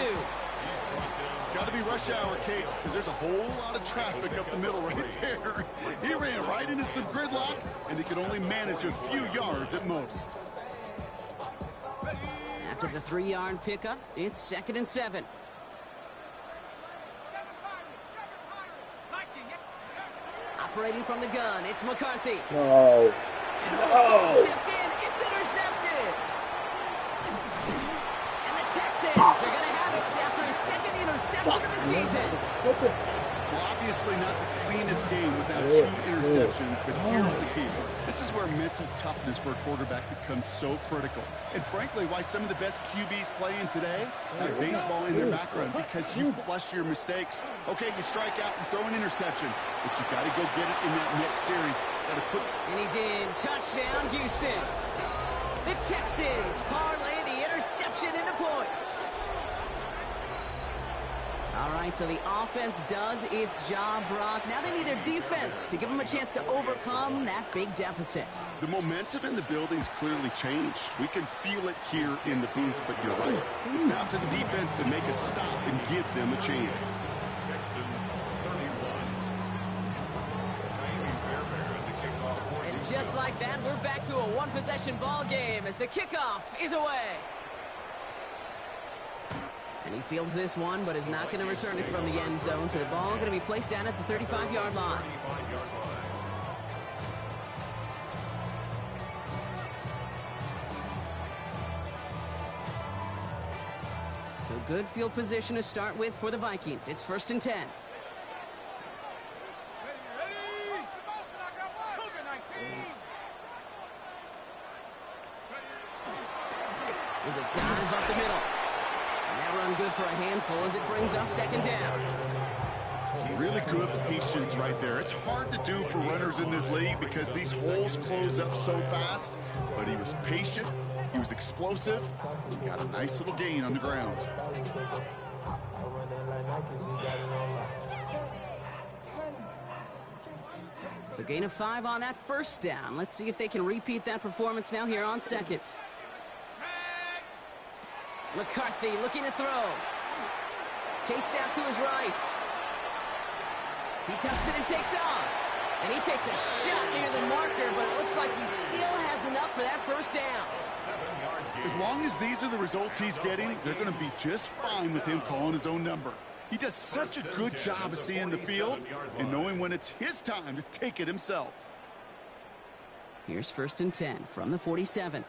S6: It's got to be rush hour, Kate, because there's a whole lot of traffic up the middle right there. He ran right into some gridlock, and he could only manage a few yards at most.
S1: After the 3-yard pickup, it's 2nd and 7. Operating from the gun, it's McCarthy.
S4: No.
S1: And Wilson stepped in. It's intercepted. And the Texans are going to have it after his 2nd interception of the season.
S6: Well, obviously not the cleanest game without 2 interceptions, but here's the key. This is where mental toughness for a quarterback becomes so critical. And frankly, why some of the best QBs playing today have baseball in their background, because you flush your mistakes. Okay, you strike out and throw an interception, but you got to go get it in that next series. Got to put.
S1: And he's in. Touchdown, Houston. The Texans parlay the interception into points. All right, so the offense does its job, Brock. Now they need their defense to give them a chance to overcome that big deficit.
S6: The momentum in the building's clearly changed. We can feel it here in the booth, but you're right. It's now to the defense to make a stop and give them a chance.
S5: Texans 31.
S1: And just like that, we're back to a one-possession ball game as the kickoff is away. And he fields this one, but is not going to return it from the end zone. So the ball going to be placed down at the 35-yard line. So good field position to start with for the Vikings. It's 1st and 10. There's a dive up the middle. And that run good for a handful as it brings up 2nd down.
S6: Some really good patience right there. It's hard to do for runners in this league because these holes close up so fast. But he was patient. He was explosive. He got a nice little gain on the ground.
S1: So gain of 5 on that 1st down. Let's see if they can repeat that performance now here on 2nd. McCarthy looking to throw. Chased out to his right. He tucks it and takes off. And he takes a shot near the marker, but it looks like he still has enough for that 1st down.
S6: As long as these are the results he's getting, they're going to be just fine with him calling his own number. He does such a good job of seeing the field and knowing when it's his time to take it himself.
S1: Here's 1st and 10 from the 47.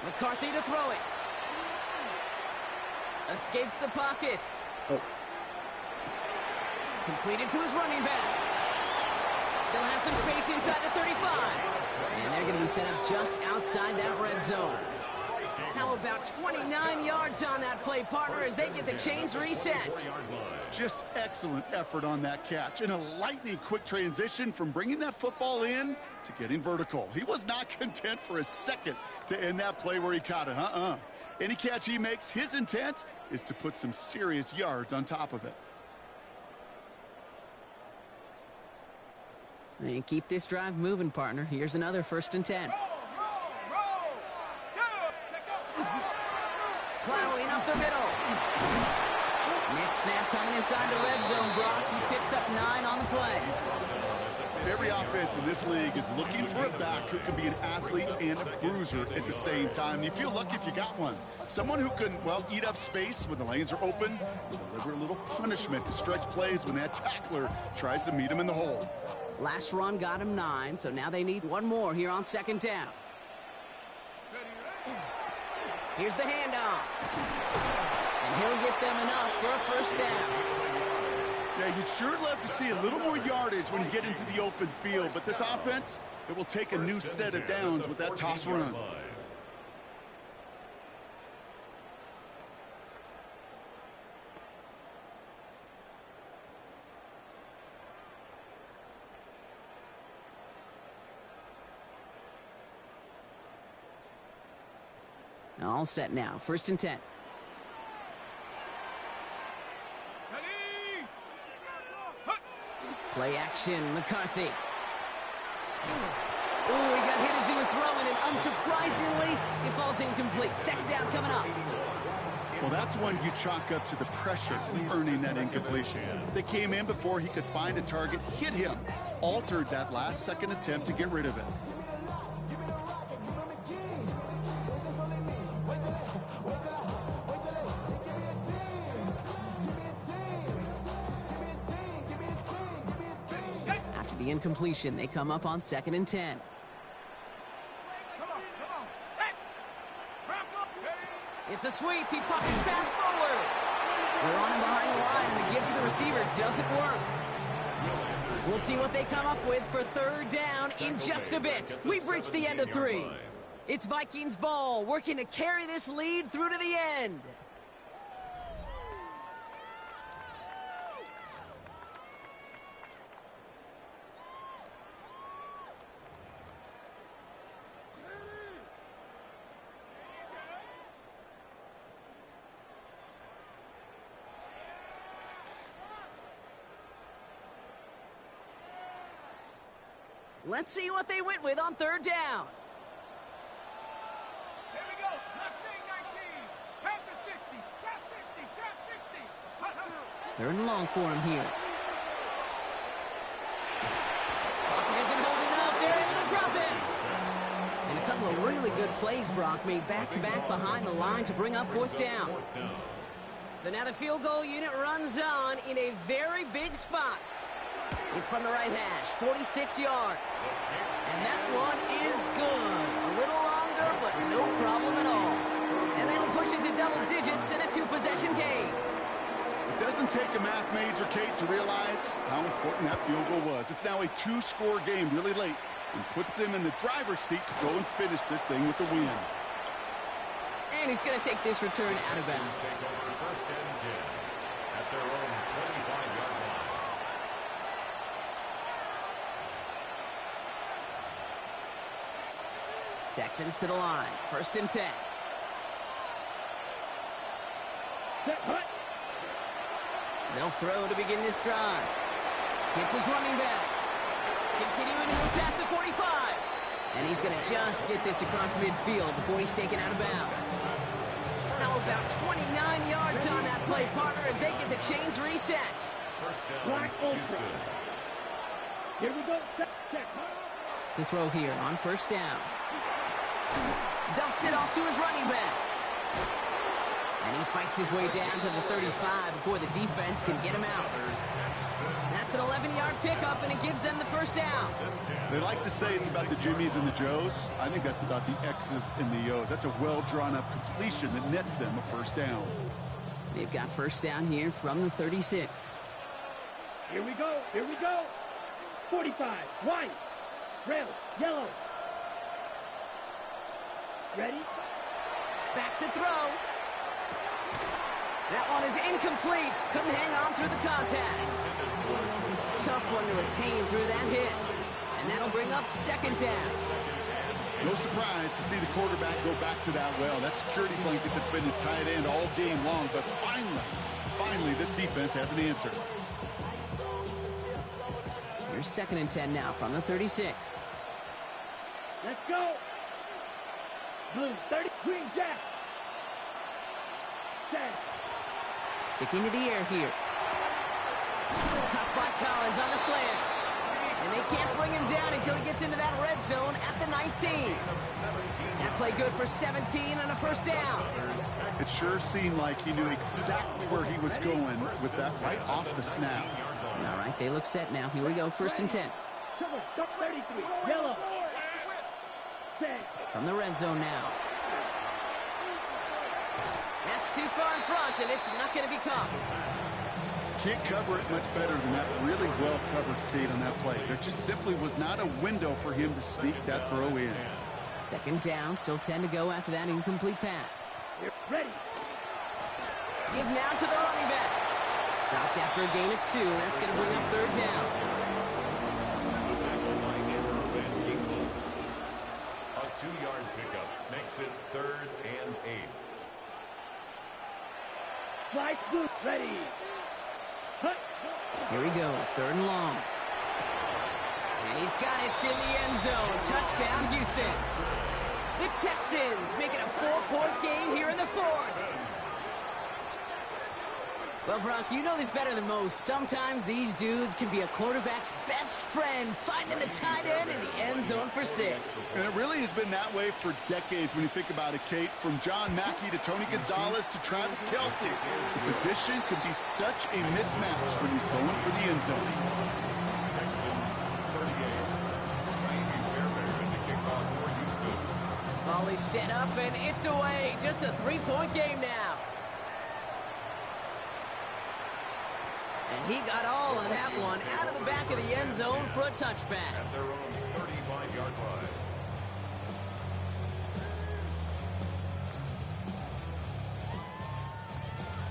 S1: McCarthy to throw it. Escapes the pocket. Completed to his running back. Still has some space inside the 35. And they're going to be set up just outside that red zone. How about 29 yards on that play, partner, as they get the chains reset.
S6: Just excellent effort on that catch. And a lightning quick transition from bringing that football in to getting vertical. He was not content for a second to end that play where he caught it. Any catch he makes, his intent is to put some serious yards on top of it.
S1: And keep this drive moving, partner. Here's another 1st and 10. Plowing up the middle. Next snap coming inside the red zone, Brock. He picks up 9 on the play.
S6: Every offense in this league is looking for a back who can be an athlete and a bruiser at the same time. You feel lucky if you got one. Someone who can, well, eat up space when the lanes are open, deliver a little punishment to stretch plays when that tackler tries to meet him in the hole.
S1: Last run got him 9, so now they need one more here on 2nd down. Here's the handoff. And he'll get them enough for a 1st down.
S6: Yeah, you'd sure love to see a little more yardage when you get into the open field, but this offense, it will take a new set of downs with that toss run.
S1: All set now. 1st and 10. Play action, McCarthy. Ooh, he got hit as he was throwing, and unsurprisingly, it falls incomplete. 2nd down coming up.
S6: Well, that's one you chalk up to the pressure earning that incompletion. They came in before he could find a target, hit him, altered that last-second attempt to get rid of it.
S1: After the incompletion, they come up on 2nd and 10.
S3: Come on, set. Wrap up.
S1: It's a sweep. He pockets pass forward. They're on him behind the line, and the give to the receiver doesn't work. We'll see what they come up with for 3rd down in just a bit. We've reached the end of 3. It's Vikings ball, working to carry this lead through to the end. Let's see what they went with on 3rd down.
S3: Here we go. Mustang 19. Panther 60. Trap 60. Trap 60.
S1: 3rd and long for him here. Pocket isn't holding up. They're able to drop it. And a couple of really good plays, Brock, made back-to-back behind the line to bring up 4th down. So now the field goal unit runs on in a very big spot. It's from the right hash, 46 yards. And that one is good. A little longer, but no problem at all. And that'll push it to double digits in a 2-possession game.
S6: It doesn't take a math major, Kate, to realize how important that field goal was. It's now a 2-score game really late and puts them in the driver's seat to go and finish this thing with the win.
S1: And he's going to take this return out of bounds.
S5: First and 10 at their own 25-yard line.
S1: Texans to the line, 1st and 10. They'll throw to begin this drive. Hits his running back. Continuing to move past the 45. And he's going to just get this across midfield before he's taken out of bounds. How about 29 yards on that play, partner, as they get the chains reset.
S5: First down,
S4: Black ultra.
S5: Houston.
S4: Here we go. Check.
S1: To throw here on 1st down. Dumps it off to his running back. And he fights his way down to the 35 before the defense can get him out. That's an 11-yard pickup, and it gives them the 1st down.
S6: They like to say it's about the Jimmies and the Joes. I think that's about the X's and the O's. That's a well-drawn-up completion that nets them a 1st down.
S1: They've got 1st down here from the 36.
S4: Here we go. 45. White. Red. Yellow. Ready?
S1: Back to throw. That one is incomplete. Couldn't hang on through the contact. Tough one to retain through that hit. And that'll bring up 2nd down.
S6: No surprise to see the quarterback go back to that well. That security blanket that's been his tight end all game long. But finally, this defense has an answer.
S1: Here's 2nd and 10 now from the 36.
S4: Let's go. Blue 30. Green Jack. Jack.
S1: Sticking to the air here. Caught by Collins on the slant. And they can't bring him down until he gets into that red zone at the 19. That play good for 17 and a 1st down.
S6: It sure seemed like he knew exactly where he was going with that right off the snap.
S1: All right, they look set now. Here we go, 1st and 10.
S4: 33. Yellow.
S1: From the red zone now. That's too far in front, and it's not going to be caught.
S6: Can't cover it much better than that. Really well covered, Kate, on that play. There just simply was not a window for him to sneak that throw in.
S1: 2nd down, still 10 to go after that incomplete pass.
S4: Ready.
S1: Give now to the running back. Stopped after a gain of 2. That's going to bring up 3rd down.
S5: A 2-yard pickup makes it 3rd and 8.
S4: Flight blue. Ready.
S1: Here he goes, 3rd and long. And he's got it in the end zone. Touchdown, Houston. The Texans make it a 4-point game here in the 4th. Well, Brock, you know this better than most. Sometimes these dudes can be a quarterback's best friend, finding the tight end in the end zone for 6.
S6: And it really has been that way for decades when you think about it, Kate. From John Mackey to Tony Gonzalez to Travis Kelce. The position can be such a mismatch when you're going for the end zone.
S5: Texans 38. Miami Fairbairn in the kickoff for Houston.
S1: Ball is set up, and it's away. Just a 3-point game now. And he got all of that one out of the back of the end zone for a touchback.
S5: At their own 35-yard line.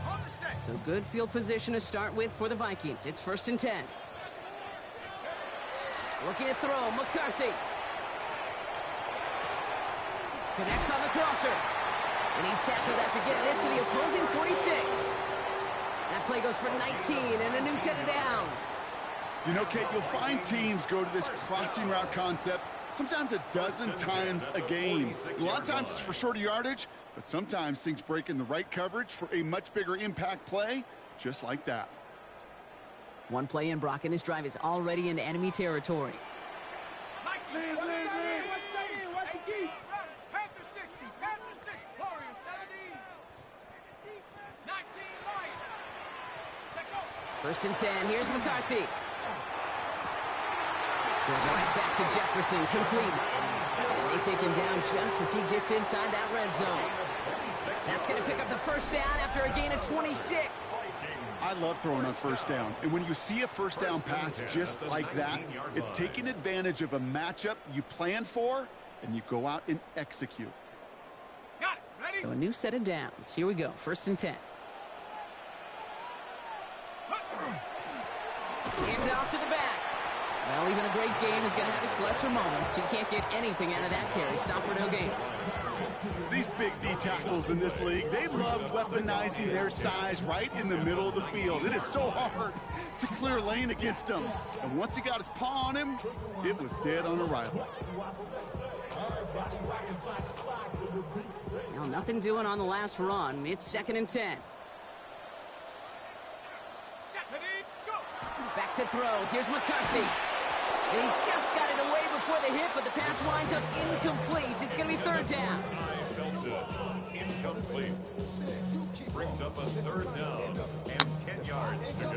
S3: On the set.
S1: So good field position to start with for the Vikings. It's 1st and 10. Looking to throw, McCarthy. Connects on the crosser. And he's tackled after getting this to the opposing 46. That play goes for 19 and a new set of downs.
S6: You know, Kate, you'll find teams go to this crossing route concept sometimes a dozen times a game. A lot of times it's for shorter yardage, but sometimes things break in the right coverage for a much bigger impact play, just like that.
S1: One play in, Brock, and this drive is already into enemy territory.
S3: Lead. What's the key? Panther 60. Panther 6. Warriors 17. 19 light. Check go.
S1: 1st and 10. Here's McCarthy. Goes right back to Jefferson. Complete. And they take him down just as he gets inside that red zone. That's going to pick up the 1st down after a gain of 26.
S6: I love throwing on 1st down. And when you see a 1st down pass just like that, it's taking advantage of a matchup you plan for, and you go out and execute.
S3: Got it. Ready?
S1: So a new set of downs. Here we go. 1st and 10. Hand off to the back. Well, even a great game is going to have its lesser moments. You can't get anything out of that carry. Stop for no gain.
S6: These big D tackles in this league, they love weaponizing their size right in the middle of the field. It is so hard to clear lane against them. And once he got his paw on him, it was dead on arrival.
S1: Well, nothing doing on the last run. It's 2nd and 10.
S3: Ready, go.
S1: Back to throw. Here's McCarthy. And he just got it away before the hit, but the pass winds up incomplete. It's going to be 3rd down.
S5: Belted. Incomplete. Brings up a 3rd down and 10 yards to go.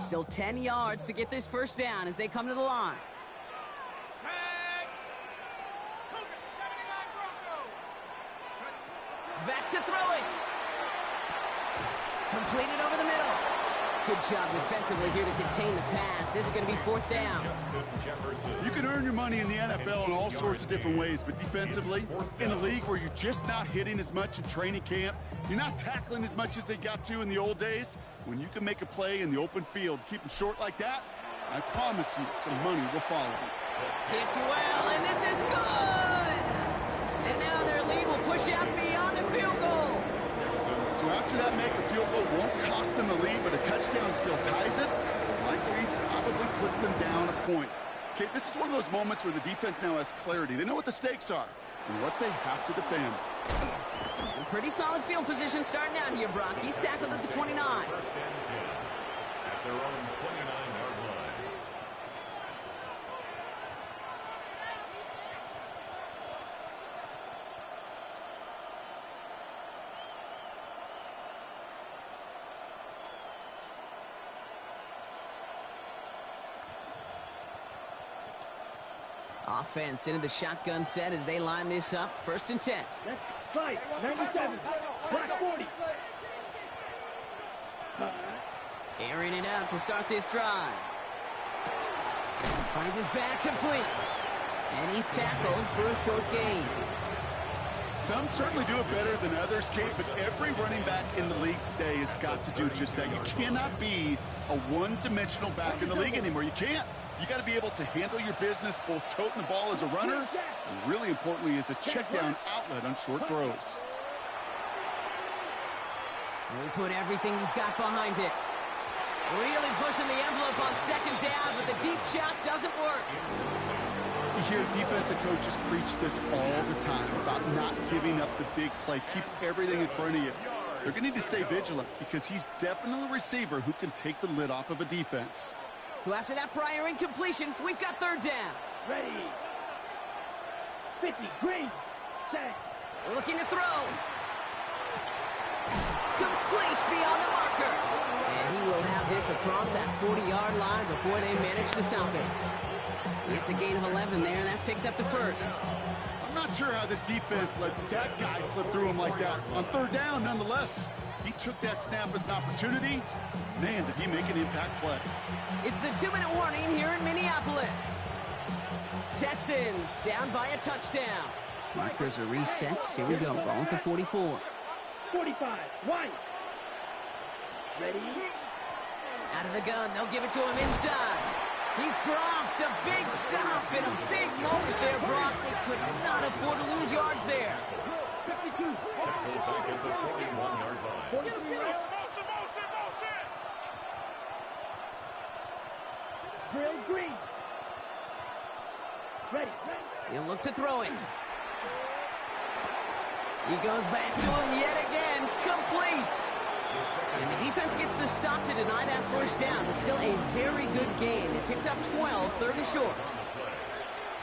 S1: Still 10 yards to get this 1st down as they come to the line.
S3: Set. Cougar 79 Bronco.
S1: Back to throw it. Completed over the middle. Good job defensively here to contain the pass. This is going to be 4th down.
S6: You can earn your money in the NFL in all sorts of different ways, but defensively, in a league where you're just not hitting as much in training camp, you're not tackling as much as they got to in the old days, when you can make a play in the open field, keep them short like that, I promise you some money will follow.
S1: Kicked well, and this is good! And now their lead will push out beyond the field goal.
S6: So after that make, a field goal won't cost them a lead, but a touchdown still ties it. Likely probably puts them down a point. Okay, this is one of those moments where the defense now has clarity. They know what the stakes are and what they have to defend.
S1: Some pretty solid field position starting out here, Brock. He's tackled at the 29.
S5: 1st and 10 at their own 29-yard line.
S1: Offense into the shotgun set as they line this up. 1st and 10.
S4: That's fight. 97. Black 40.
S1: Airing it out to start this drive. Finds his back complete. And he's tackled for a short gain.
S6: Some certainly do it better than others, Kate, but every running back in the league today has got to do just that. You cannot be a one-dimensional back in the league anymore. You can't. You got to be able to handle your business, both toting the ball as a runner, and really importantly as a check down outlet on short throws.
S1: And he put everything he's got behind it. Really pushing the envelope on second down, but the deep shot doesn't work.
S6: You hear defensive coaches preach this all the time about not giving up the big play. Keep everything in front of you. They're going to need to stay vigilant because he's definitely a receiver who can take the lid off of a defense.
S1: So after that prior incompletion, we've got third down.
S4: Ready. 50, green, set.
S1: Looking to throw. Complete beyond the marker. And he will have this across that 40-yard line before they manage to stop him. It's a gain of 11 there, and that picks up the first.
S6: I'm not sure how this defense let that guy slip through him like that. On third down, nonetheless, he took that snap as an opportunity. Man, did he make an impact play.
S1: It's the 2-minute warning here in Minneapolis. Texans down by a touchdown. Markers are reset. Here we go. Ball at the 44.
S4: 45, wide. Ready.
S1: Out of the gun. They'll give it to him inside. He's dropped. A big stop and a big moment there, Brock. They could not afford to lose yards there.
S4: 52.
S5: Tackled back at the 41-yard line.
S4: 43 right. Drill green. Ready.
S1: He'll look to throw it. He goes back to him yet again. Complete. And the defense gets the stop to deny that first down. But still a very good gain. They picked up 12, third and short.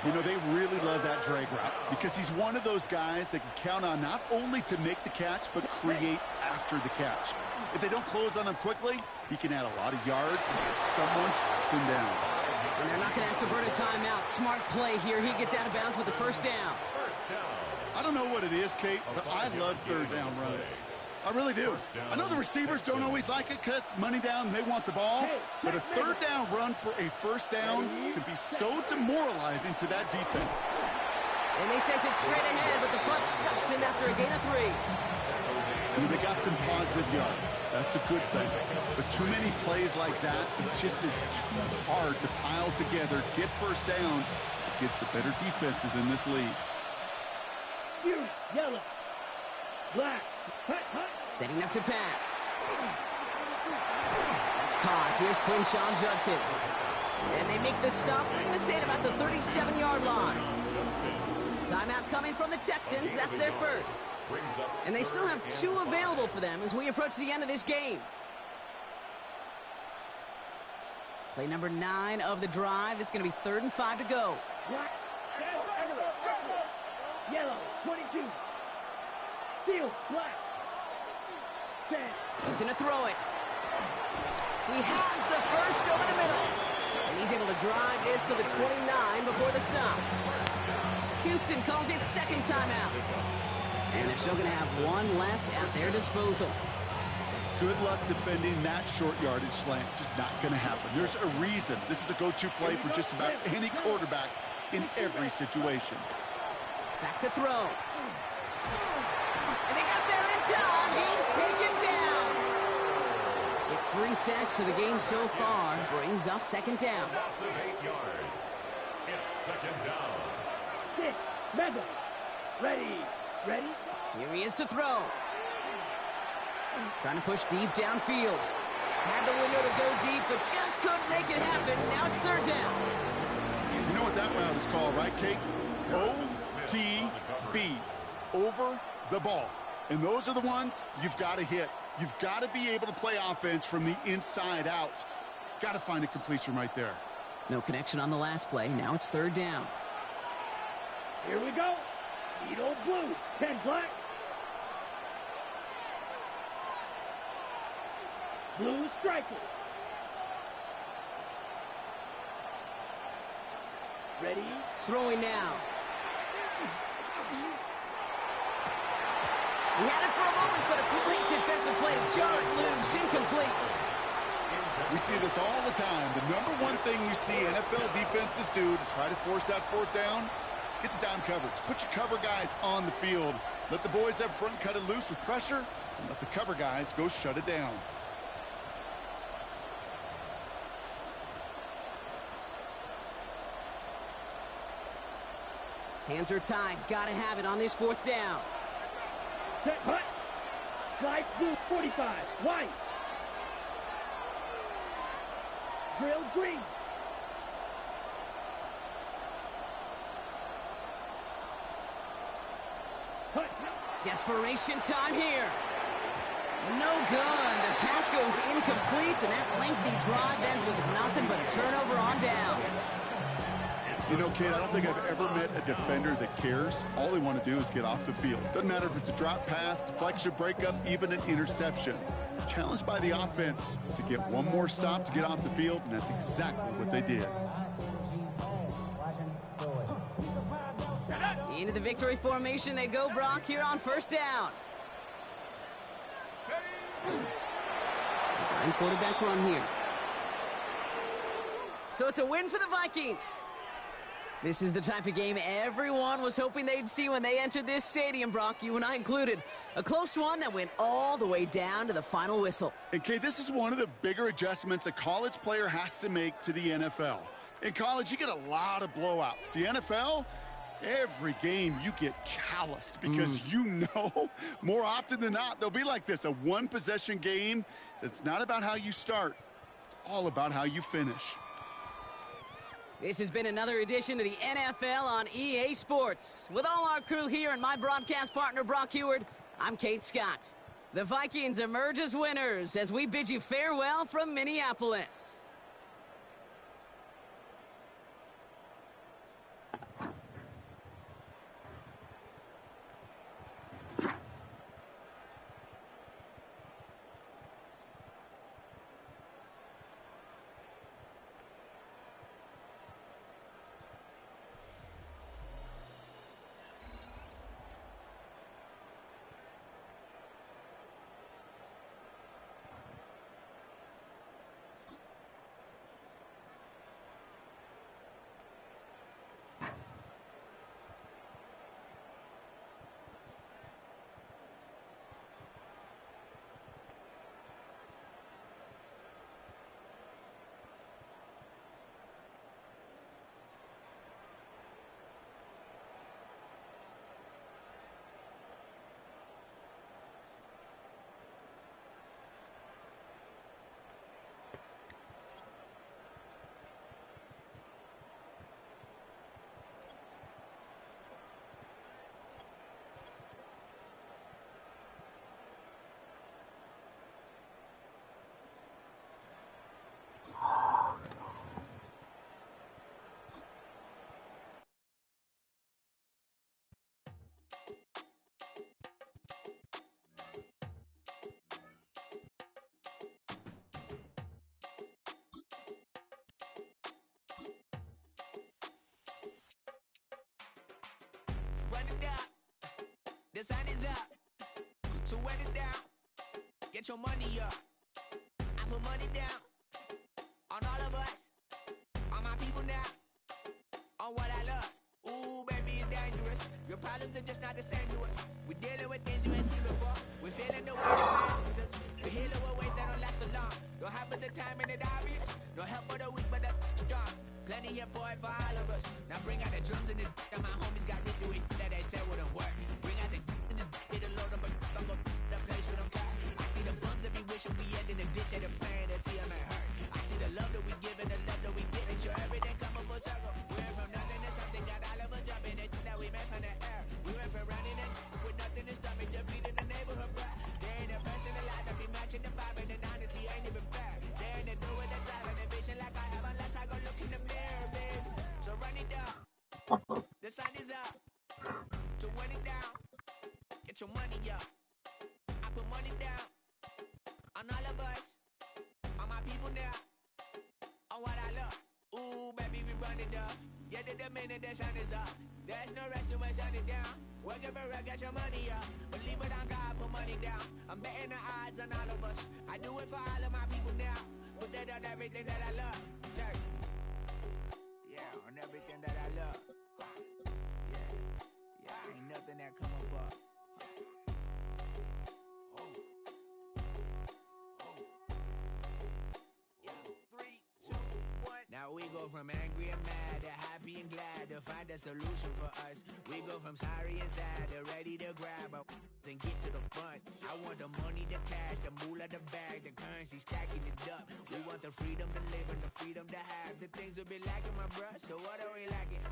S6: You know, they really love that drag route because he's one of those guys that can count on not only to make the catch, but create after the catch. If they don't close on him quickly, he can add a lot of yards if someone tracks him down.
S1: And they're not going to have to burn a timeout. Smart play here. He gets out of bounds with the first down.
S6: I don't know what it is, Kate, but I love third down runs. I really do. I know the receivers don't always like it because money down and they want the ball, but a third down run for a first down can be so demoralizing to that defense.
S1: And they sent it straight ahead, but the punt stops him after a gain of 3.
S6: I mean, they got some positive yards. That's a good thing. But too many plays like that, it just is too hard to pile together, get first downs against the better defenses in this league.
S4: Yellow. Black. Hut, hut.
S1: Setting up to pass. That's caught. Here's Quinshawn Judkins. And they make the stop. We're going to say it about the 37-yard line. Timeout coming from the Texans. That's their first. And they still have 2 available for them as we approach the end of this game. Play number 9 of the drive. It's going to be 3rd and 5 to go.
S4: Black. Yellow. 22. Field. Black.
S1: Looking to throw it. He has the first over the middle. And he's able to drive this to the 29 before the stop. Houston calls it second timeout. And they're still going to have 1 left at their disposal.
S6: Good luck defending that short yardage slant. Just not going to happen. There's a reason. This is a go-to play for just about any quarterback in every situation.
S1: Back to throw. And they got there in time. He's taken down. It's 3 sacks for the game so far. Brings up second down.
S5: Loss of 8 yards. It's second down.
S4: 6. Mega. Ready. Ready.
S1: Here he is to throw. Trying to push deep downfield. Had the window to go deep, but just couldn't make it happen. Now it's third down.
S6: You know what that route is called, right, Kate? OTB. Over the ball. And those are the ones you've got to hit. You've got to be able to play offense from the inside out. Got to find a completion right there.
S1: No connection on the last play. Now it's third down.
S4: Here we go. Need old blue. 10 black. Blue striker. Ready.
S1: Throwing now. He had it for a moment, but a great defensive play to jar it loose. Incomplete.
S6: We see this all the time. The number one thing you see NFL defenses do to try to force that fourth down, gets down coverage. Put your cover guys on the field. Let the boys up front cut it loose with pressure, and let the cover guys go shut it down.
S1: Hands are tied. Got to have it on this fourth down.
S4: Set, hut. Slide blue 45. White. Drill green. Cut.
S1: Desperation time here. No good. The pass goes incomplete, and that lengthy drive ends with nothing but a turnover on downs.
S6: You know, Kate, I don't think I've ever met a defender that cares. All they want to do is get off the field. Doesn't matter if it's a drop pass, deflection, breakup, even an interception. Challenged by the offense to get one more stop to get off the field, and that's exactly what they did.
S1: Into the victory formation they go, Brock, here on first down. Design quarterback run here. So it's a win for the Vikings. This is the type of game everyone was hoping they'd see when they entered this stadium, Brock, you and I included. A close one that went all the way down to the final whistle.
S6: And, Kate, this is one of the bigger adjustments a college player has to make to the NFL. In college, you get a lot of blowouts. The NFL, every game you get calloused because you know more often than not they'll be like this, a one-possession game. It's not about how you start. It's all about how you finish.
S1: This has been another edition of the NFL on EA Sports. With all our crew here and my broadcast partner, Brock Heward, I'm Kate Scott. The Vikings emerge as winners as we bid you farewell from Minneapolis.
S2: Run it down. The sun is up. So run it down. Get your money up. I put money down on all of us, on my people now, on what I love. Ooh, baby, it's dangerous. Your problems are just not the same to us. We're dealing with things you ain't seen before. We're feeling the way that passes us. We're healing with ways that don't last for long. Don't have but the time and it obvious. No help for the weak, but the strong. Plenty here for it for all of us. Now bring out the drums and the and my homies got rich to it that they said wouldn't work. Bring out the and the it'll load up, but I'm gonna the place with them cut. I see the bums that be wishing we end in the ditch at the plane to see them ain't hurt. I see the love that we give and the love that we give. Make sure everything come up full circle. We went from nothing to something, got all of us jumping it that we made from the air. We went from running it with nothing to stop it, just beating the neighborhood, bruh. They ain't the first in the line to be matching the vibe, and honestly ain't even fair. They ain't the do with the drive and the vision like I have unless I go look in the mirror, baby. So run it down. The sun is up. To run it down. Get your money up. I put money down on all of us, on my people now, on what I love. Ooh, baby, we run it up. Yeah, the minute the sun is up. There's no rest to shut it down. Working for it, get your money up. Believe it on God, put money down. I'm betting the odds on all of us. I do it for all of my people now. Put that on everything that I love. Check. Yeah, on everything that I love. Yeah, ain't nothing that come above. Now we go from angry and mad to happy and glad to find a solution for us. We go from sorry and sad to ready to grab a then get to the front. I want the money, the cash, the moolah, the bag, the currency, stacking it up. We want the freedom to live and the freedom to have. The things will be lacking, my bruh, so what are we lacking?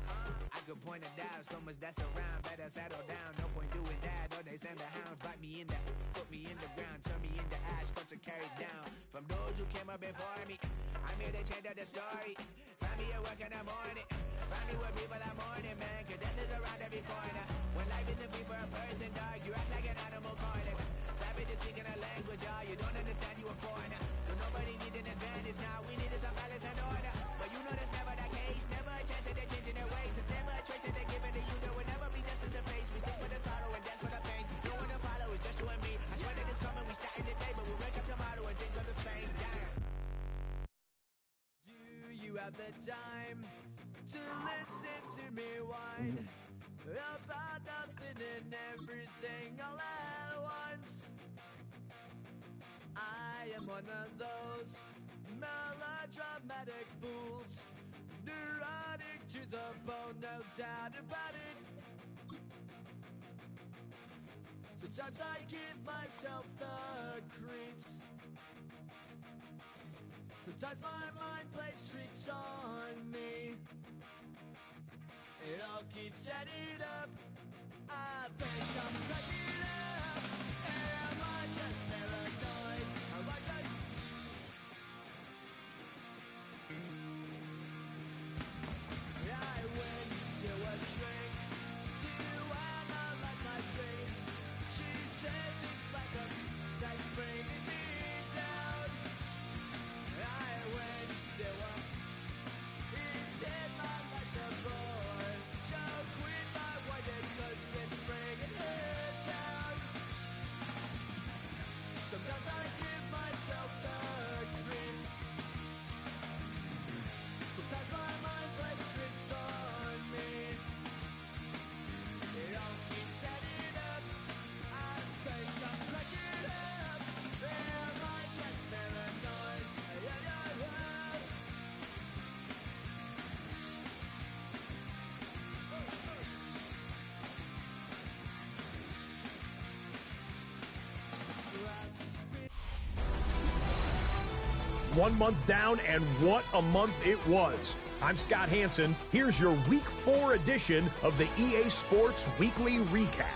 S2: I could point it out, so much that's around. Better settle down, no point doing that. Or they send the hounds, bite me in the, put me in the ground, turn me into ash, cut to carry down. From those who came up before me, I'm here to change up the story. Find me at work in the morning, find me where people are mourning, man, cause death is around every corner. When life isn't free for a person, dog, you act like an animal corner. Savage is speaking a language, y'all, you don't understand, you a foreigner. No, nobody needs an advantage now, we needed some balance and order. But you know that's never the case, never a chance that they're changing their ways. There's never a choice that they're giving to you, there will never be justice to face. We sing for the sorrow and dance for the pain. No one to follow, it's just you and me. I swear that it's coming, we starting today, but we wake up tomorrow and things are the same. Damn.
S7: Do you have the time to listen to me whine about nothing and everything all at once? I am one of those melodramatic fools, neurotic to the bone, no doubt about it. Sometimes I give myself the creeps. Sometimes my mind plays tricks on me. It all keeps adding up. I think I'm cracking up. Am I just paranoid? Am I just... I went to a shrink to analyze my dreams. She says it's like a that's bringing me down. I went to a... He said my life's a bore. So quit my white cause it's bringing her down. Sometimes I give myself the creeps. Sometimes my mind plays tricks on me. It all keeps adding up. I think I'm cracking up. Am I just paranoid?
S8: One month down, and what a month it was. I'm Scott Hansen. Here's your Week 4 edition of the EA Sports Weekly Recap.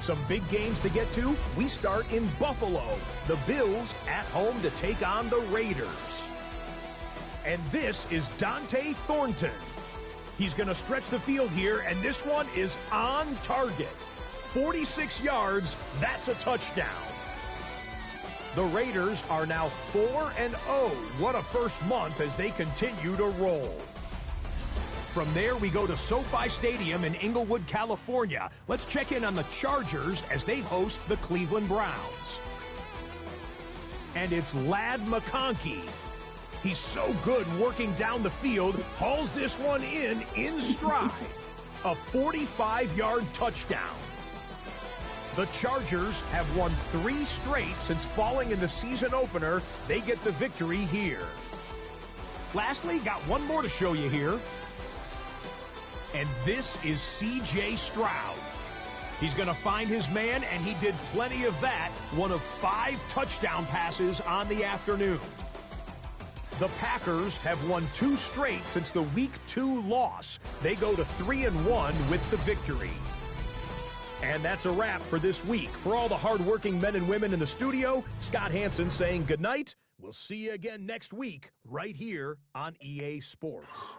S8: Some big games to get to. We start in Buffalo. The Bills at home to take on the Raiders. And this is Dante Thornton. He's going to stretch the field here, and this one is on target. 46 yards, that's a touchdown. The Raiders are now 4-0. What a first month as they continue to roll. From there, we go to SoFi Stadium in Inglewood, California. Let's check in on the Chargers as they host the Cleveland Browns. And it's Ladd McConkey. He's so good working down the field, hauls this one in stride. A 45-yard touchdown. The Chargers have won 3 straight since falling in the season opener. They get the victory here. Lastly, got one more to show you here. And this is C.J. Stroud. He's going to find his man, and he did plenty of that. One of 5 touchdown passes on the afternoon. The Packers have won 2 straight since the Week 2 loss. They go to 3-1 with the victory. And that's a wrap for this week. For all the hardworking men and women in the studio, Scott Hansen saying goodnight. We'll see you again next week right here on EA Sports.